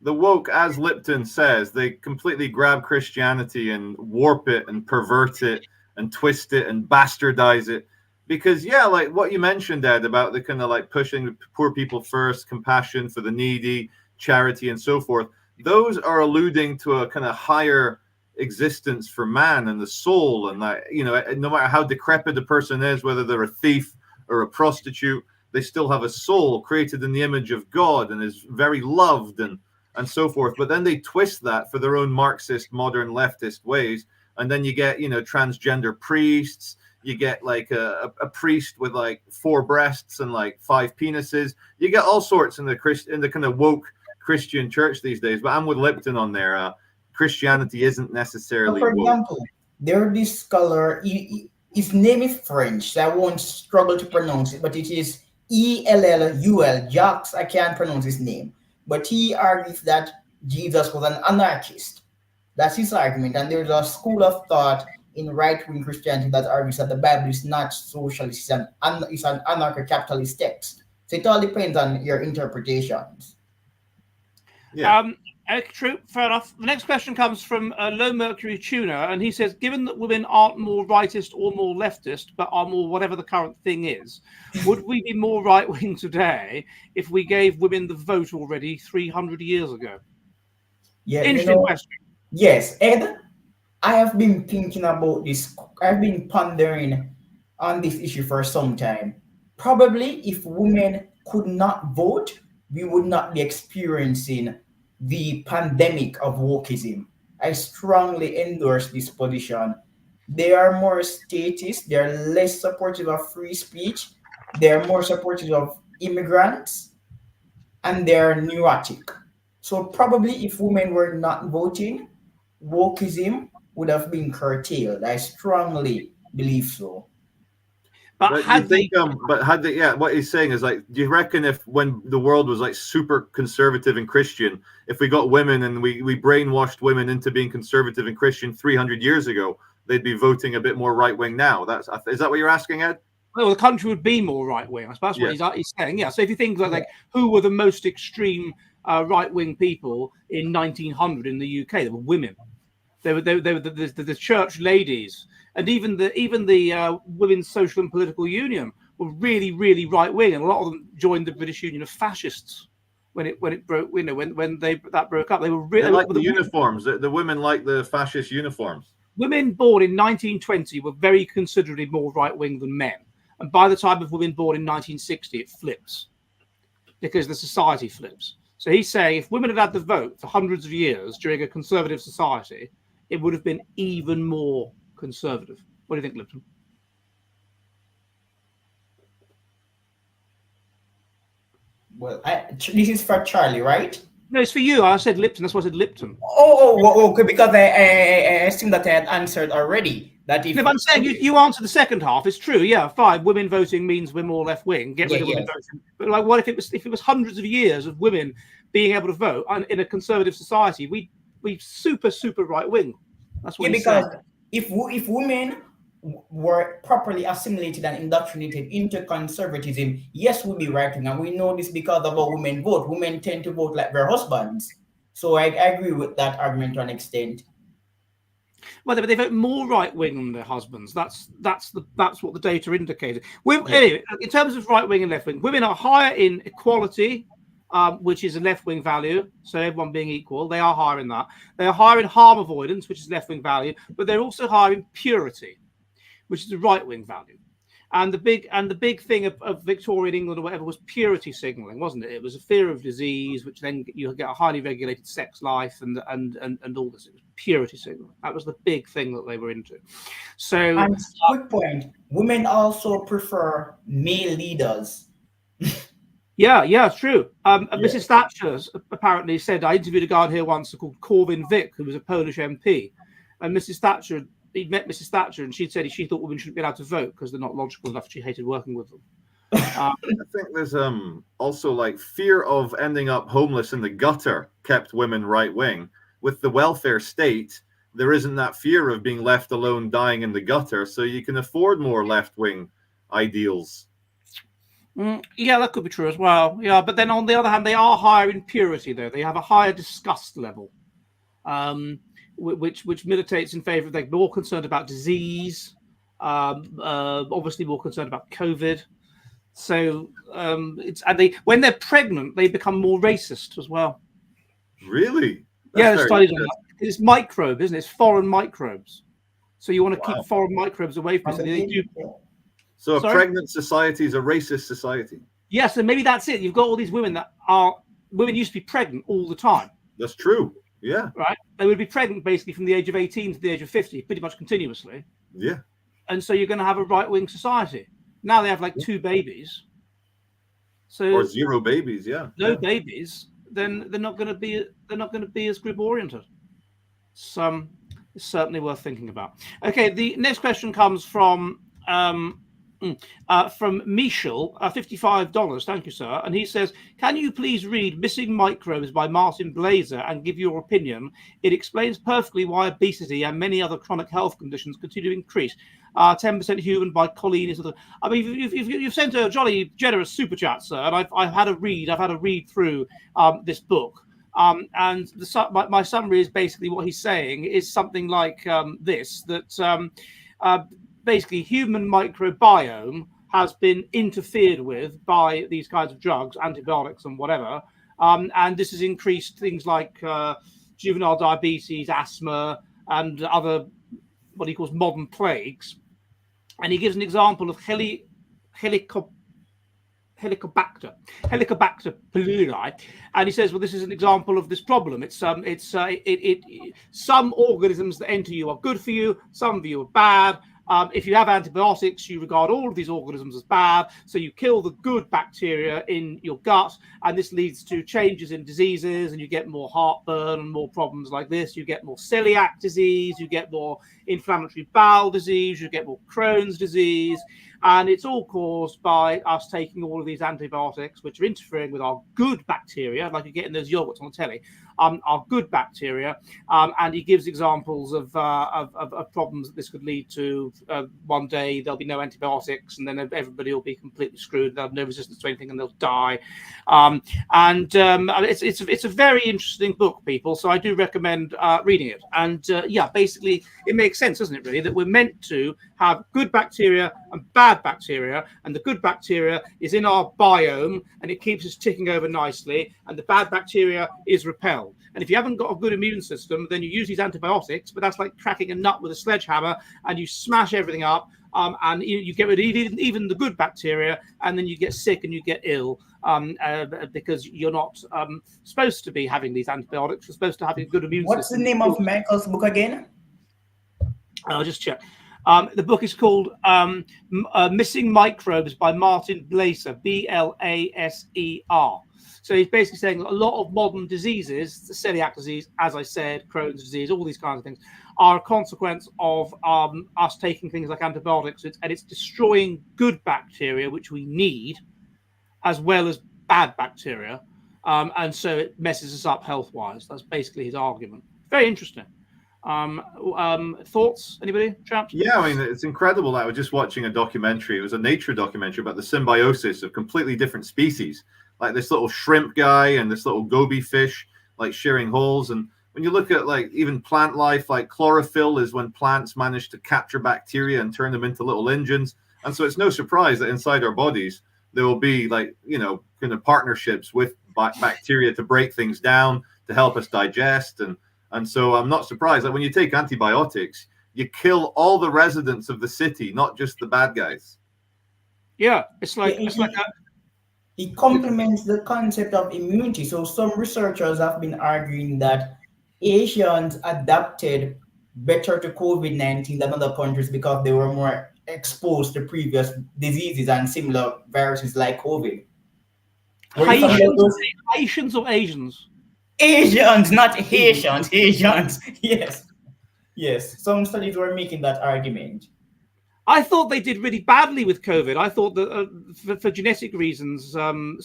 woke, as Lipton says, they completely grab Christianity and warp it and pervert it and twist it and bastardize it. Because, yeah, like what you mentioned, Ed, about the kind of like pushing poor people first, compassion for the needy, charity, and so forth, those are alluding to a kind of higher existence for man and the soul. And, that, no matter how decrepit a person is, whether they're a thief or a prostitute, they still have a soul created in the image of God and is very loved and so forth. But then they twist that for their own Marxist, modern leftist ways. And then you get, transgender priests. You get like a priest with like 4 breasts and like 5 penises. You get all sorts in the kind of woke Christian church these days. But I'm with Lipton on there. Christianity isn't necessarily For woke. example, there's this scholar. His name is French, so I won't struggle to pronounce it, but it is Ellul. Jacques. I can't pronounce his name, but he argues that Jesus was an anarchist. That's his argument, and there's a school of thought in right-wing Christianity that argues that the Bible is not socialist, it's an anarcho-capitalist text. So it all depends on your interpretations. Yeah. True, fair enough. The next question comes from Low Mercury Tuner, and he says, given that women aren't more rightist or more leftist, but are more whatever the current thing is, would we be more right-wing today if we gave women the vote already 300 years ago? Yeah, interesting question. Yes, Ed, I have been thinking about this. I've been pondering on this issue for some time. Probably if women could not vote, we would not be experiencing the pandemic of wokeism. I strongly endorse this position. They are more statist, they're less supportive of free speech, they're more supportive of immigrants, and they're neurotic. So probably if women were not voting, wokeism would have been curtailed. I strongly believe so. But what he's saying is like, do you reckon if when the world was like super conservative and Christian, if we got women and we brainwashed women into being conservative and Christian 300 years ago, they'd be voting a bit more right wing now? Is that what you're asking, Ed? Well, the country would be more right wing. I suppose that's what he's saying. Yeah. So if you think like who were the most extreme right wing people in 1900 in the UK, they were women. They were the church ladies. And even the Women's Social and Political Union were really, really right wing, and a lot of them joined the British Union of Fascists when it broke. When that broke up, they were really like the uniforms. The women like the fascist uniforms. Women born in 1920 were very considerably more right wing than men, and by the time of women born in 1960, it flips because the society flips. So he's saying if women had had the vote for hundreds of years during a conservative society, it would have been even more conservative. What do you think, Lipton? Well, this is for Charlie, right? No, it's for you. I said Lipton. That's why I said Lipton. Okay, because I assumed that I had answered already. That if No, but I'm saying you answered the second half. It's true. Yeah, fine. Women voting means we're more left wing. Get rid of women voting. But like, what if it was hundreds of years of women being able to vote in a conservative society? We super right wing. That's what he's saying. If women were properly assimilated and indoctrinated into conservatism, yes, we'll be right wing, and we know this because of how women vote. Women tend to vote like their husbands. So I agree with that argument to an extent. Well, they vote more right wing than their husbands. That's what the data indicated. Anyway, in terms of right wing and left wing, women are higher in equality, which is a left wing value. So everyone being equal, they are higher in that. They are higher in harm avoidance, which is left wing value, but they're also higher in purity, which is a right wing value. And the big thing of Victorian England or whatever was purity signalling, wasn't it? It was a fear of disease, which then you get a highly regulated sex life and all this. It was purity signaling. That was the big thing that they were into. So, and quick point: women also prefer male leaders. Yeah, it's true. Mrs. Thatcher apparently said, I interviewed a guy here once called Corvin Vick, who was a Polish MP, and Mrs. Thatcher. He'd met Mrs. Thatcher, and she'd said she thought women shouldn't be allowed to vote because they're not logical enough. She hated working with them. I think there's also like fear of ending up homeless in the gutter kept women right wing. With the welfare state, there isn't that fear of being left alone dying in the gutter, so you can afford more left wing ideals. Yeah, that could be true as well. Yeah, but then on the other hand, they are higher in purity, though. They have a higher disgust level. Which militates in favor of they're more concerned about disease, obviously more concerned about COVID. So when they're pregnant, they become more racist as well. Really? That's studies on that. It's microbe, isn't it? It's foreign microbes. So you want to keep foreign microbes away from it. So a pregnant society is a racist society. Yeah, so maybe that's it. You've got all these women women used to be pregnant all the time. That's true. Yeah. Right. They would be pregnant basically from the age of 18 to the age of 50, pretty much continuously. Yeah. And so you're going to have a right-wing society. Now they have like 2 babies. Or 0 babies, yeah. No babies, then they're not going to be as group-oriented. So it's certainly worth thinking about. Okay, the next question comes from Michel, $55. Thank you, sir. And he says, can you please read Missing Microbes by Martin Blazer and give your opinion? It explains perfectly why obesity and many other chronic health conditions continue to increase. 10% Human by Colleen is. I mean, you've sent a jolly generous super chat, sir, and I've had a read through this book. And my summary is basically what he's saying is something like this: that basically human microbiome has been interfered with by these kinds of drugs, antibiotics and whatever. And this has increased things like juvenile diabetes, asthma, and other what he calls modern plagues. And he gives an example of Helicobacter pylori, and he says, well, this is an example of this problem. Some organisms that enter you are good for you, some of you are bad. If you have antibiotics, you regard all of these organisms as bad, so you kill the good bacteria in your gut, and this leads to changes in diseases, and you get more heartburn and more problems like this. You get more celiac disease, you get more inflammatory bowel disease, you get more Crohn's disease, and it's all caused by us taking all of these antibiotics, which are interfering with our good bacteria, like you get in those yogurts on the telly, our good bacteria. And he gives examples of problems that this could lead to. One day there'll be no antibiotics, and then everybody will be completely screwed. They'll have no resistance to anything, and they'll die. It's a very interesting book, people. So I do recommend reading it. And basically, it makes sense, doesn't it? Really, that we're meant to have good bacteria and bad bacteria, and the good bacteria is in our biome, and it keeps us ticking over nicely, and the bad bacteria is repelled. And if you haven't got a good immune system, then you use these antibiotics, but that's like cracking a nut with a sledgehammer, and you smash everything up, and you get rid of even the good bacteria, and then you get sick and you get ill because you're not supposed to be having these antibiotics. You're supposed to have a good immune system. What's the name of Michael's book again? I'll just check. The book is called Missing Microbes by Martin Blaser, Blaser. So he's basically saying a lot of modern diseases, the celiac disease, as I said, Crohn's disease, all these kinds of things, are a consequence of us taking things like antibiotics, and it's destroying good bacteria, which we need, as well as bad bacteria. And so it messes us up health-wise. That's basically his argument. Very interesting. Thoughts? Anybody, chaps? Yeah, I mean, it's incredible. I was just watching a documentary. It was a nature documentary about the symbiosis of completely different species, like this little shrimp guy and this little goby fish, like sharing holes. And when you look at like even plant life, like chlorophyll is when plants manage to capture bacteria and turn them into little engines. And so it's no surprise that inside our bodies there will be like, you know, kind of partnerships with bacteria to break things down, to help us digest. And so I'm not surprised that when you take antibiotics, you kill all the residents of the city, not just the bad guys. Yeah, it complements the concept of immunity. So some researchers have been arguing that Asians adapted better to COVID-19 than other countries because they were more exposed to previous diseases and similar viruses like COVID. Haitians or Asians? Asians, not Haitians. Asians. Yes. Some studies were making that argument. I thought they did really badly with COVID. I thought that for genetic reasons,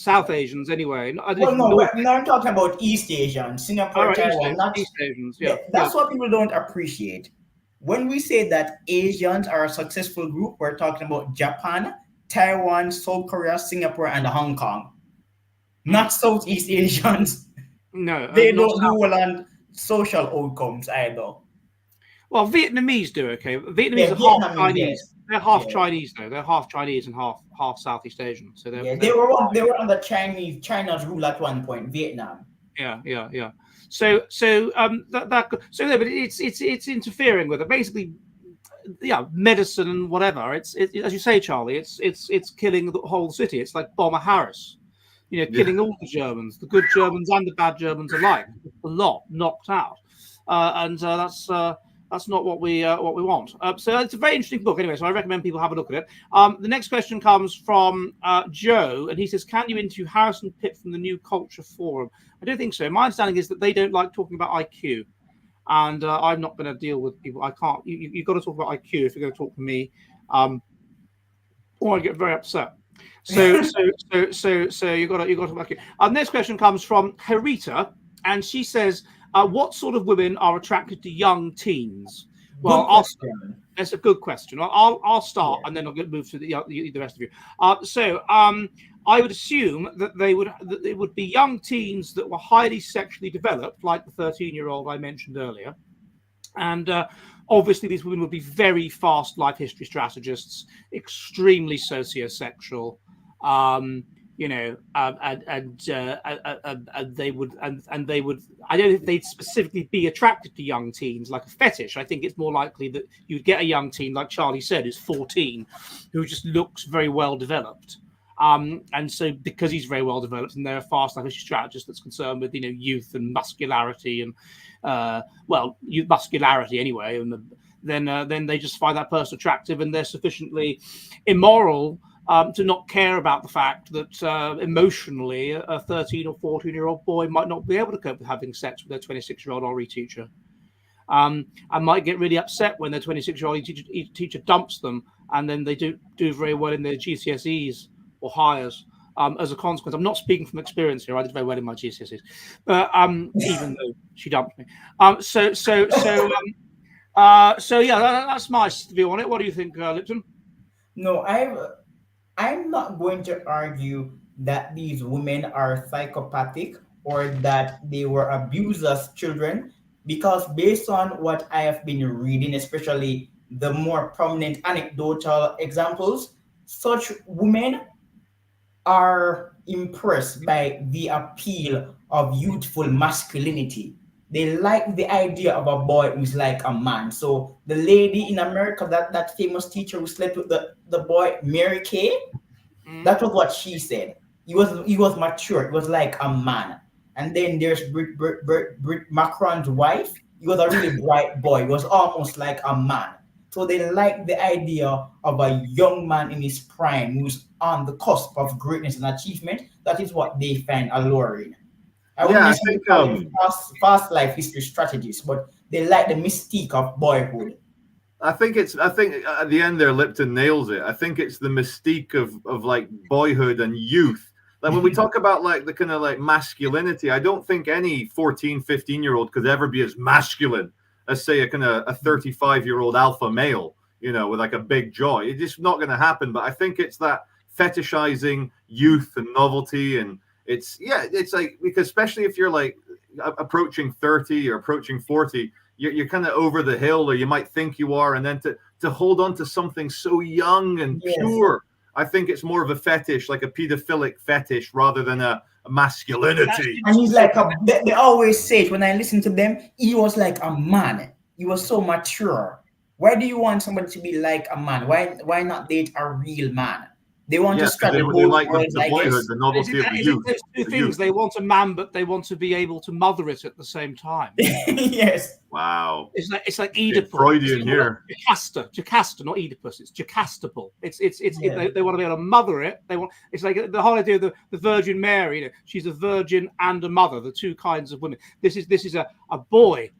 South Asians anyway. No, I'm talking about East Asians, Singapore, Taiwan, not East Asians. Yeah, that's what people don't appreciate. When we say that Asians are a successful group, we're talking about Japan, Taiwan, South Korea, Singapore, and Hong Kong. Not Southeast Asians. No, they don't do well on social outcomes either. Well, Vietnamese do okay. Vietnamese are half Chinese. Yes. They're half Chinese though. They're half Chinese and half Southeast Asian. So they were under China's rule at one point. Vietnam. Yeah. So but it's interfering with it. Basically, medicine and whatever. It's as you say, Charlie. It's killing the whole city. It's like Bomber Harris. Killing all the Germans, the good Germans and the bad Germans alike. A lot knocked out, and that's not what we want. So it's a very interesting book anyway. So I recommend people have a look at it. The next question comes from Joe, and he says, "Can you interview Harrison Pitt from the New Culture Forum?" I don't think so. My understanding is that they don't like talking about IQ, and I'm not going to deal with people. I can't. You've got to talk about IQ if you're going to talk to me, or I get very upset. So you got to talk about IQ. Next question comes from Harita, and she says, what sort of women are attracted to young teens? Well, that's a good question. I'll start, and then I'll move to the rest of you. I would assume that it would be young teens that were highly sexually developed, like the 13-year-old I mentioned earlier, and obviously these women would be very fast life history strategists, extremely sociosexual. And they would. I don't think they'd specifically be attracted to young teens like a fetish. I think it's more likely that you'd get a young teen, like Charlie said, who's 14, who just looks very well developed. And so because he's very well developed, and they're a fast life strategist that's concerned with youth and muscularity and muscularity anyway, and then they just find that person attractive, and they're sufficiently immoral to not care about the fact that emotionally a 13 or 14-year-old boy might not be able to cope with having sex with their 26-year-old RE teacher. And might get really upset when their 26-year-old teacher dumps them, and then they do very well in their GCSEs or higher's as a consequence. I'm not speaking from experience here. I did very well in my GCSEs, but even though she dumped me. That's my view on it. What do you think, Lipton? No, I'm not going to argue that these women are psychopathic or that they were abused as children, because based on what I have been reading, especially the more prominent anecdotal examples, such women are impressed by the appeal of youthful masculinity. They like the idea of a boy who's like a man. So the lady in America, that famous teacher who slept with the boy, Mary Kay, that was what she said. He was mature. He was like a man. And then there's Britt Macron's wife. He was a really bright boy. He was almost like a man. So they like the idea of a young man in his prime who's on the cusp of greatness and achievement. That is what they find alluring. I wouldn't Yeah, I necessarily think call them fast life history strategies, but they like the mystique of boyhood. I think at the end there, Lipton nails it. I think it's the mystique of like boyhood and youth. Like when we talk about like the kind of like masculinity, I don't think any 14, 15-year-old could ever be as masculine as say a kind of a 35-year-old alpha male, you know, with like a big jaw. It's just not going to happen. But I think it's that fetishizing youth and novelty, and it's like, because especially if you're like approaching 30 or approaching 40, you're kind of over the hill, or you might think you are, and then to hold on to something so young and pure, I think it's more of a fetish, like a pedophilic fetish, rather than a masculinity. And he's like they always say it when I listen to them, he was like a man. He was so mature. Why do you want somebody to be like a man? Why not date a real man? They want to start they the whole like world, the boyhood, the novelty of the youth. Those two things. They want a man, but they want to be able to mother it at the same time. Yes. Wow. It's like Oedipus. Freudian here. Jocasta, not Oedipus. It's Jocastable. They want to be able to mother it. It's like the whole idea of the Virgin Mary. You know, she's a virgin and a mother, the two kinds of women. This is a boy,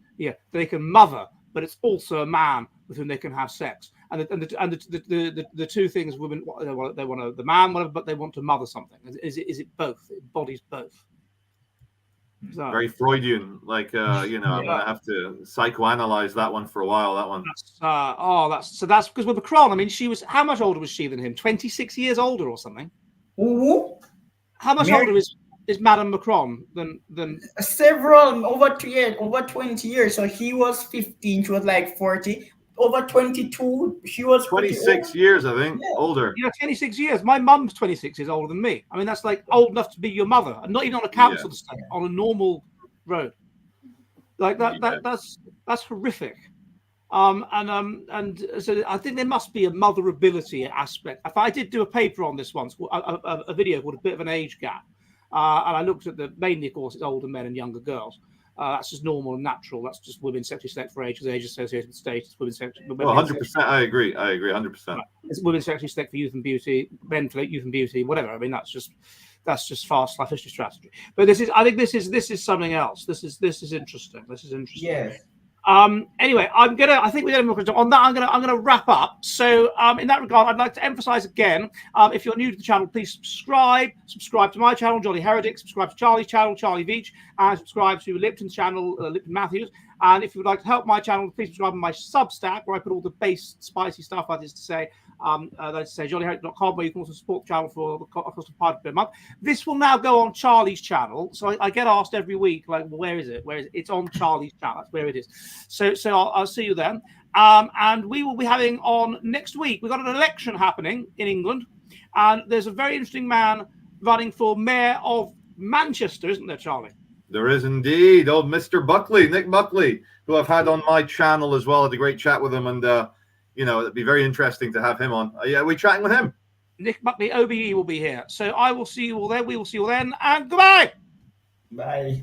they can mother, but it's also a man with whom they can have sex. And the two things women they want the man, but they want to mother something. Is it both? It embodies both. So, very Freudian, like I'm gonna have to psychoanalyze that one for a while. That one. That's because with Macron, I mean, she was, how much older was she than him? 26 years older or something. Ooh. How much older is Madame Macron than several over 20 years? So he was 15, she was like 40. Over 22, she was 26 years, I think, older. 26 years. My mum's 26 years older than me. I mean, that's like old enough to be your mother, and not even on a council estate, on a normal road. Like that's horrific. And so I think there must be a motherability aspect. If I did do a paper on this once, a video called "A Bit of an Age Gap," and I looked at mainly, of course, it's older men and younger girls. That's just normal and natural. That's just women sexually select for age, because age is associated with status. Women sexually. 100%. I agree 100%. It's women sexually select for youth and beauty, men for youth and beauty, whatever. I mean, that's just fast life history strategy. But I think this is something else. This is interesting. This is interesting. Yes. Anyway, I think we're going to on that. I'm going to wrap up. So, in that regard, I'd like to emphasize again, if you're new to the channel, please subscribe to my channel, Jolly Heretic, subscribe to Charlie's channel, Charlie Veach, and subscribe to Lipton's channel, Lipton Matthews. And if you would like to help my channel, please subscribe to my Substack, where I put all the base spicy stuff, that is to say, jollyheretic.com, where you can also support the channel for the cost of £5 per month. This will now go on Charlie's channel. So I get asked every week, like, well, where is it? Where is it? It's on Charlie's channel. That's where it is. So I'll see you then. And we will be having on next week. We've got an election happening in England, and there's a very interesting man running for mayor of Manchester, isn't there, Charlie? There is indeed. Old Mr. Buckley, Nick Buckley, who I've had on my channel as well. I had a great chat with him, and it'd be very interesting to have him on. We're chatting with him. Nick Buckley, OBE, will be here. So I will see you all there. We will see you all then, and goodbye. Bye.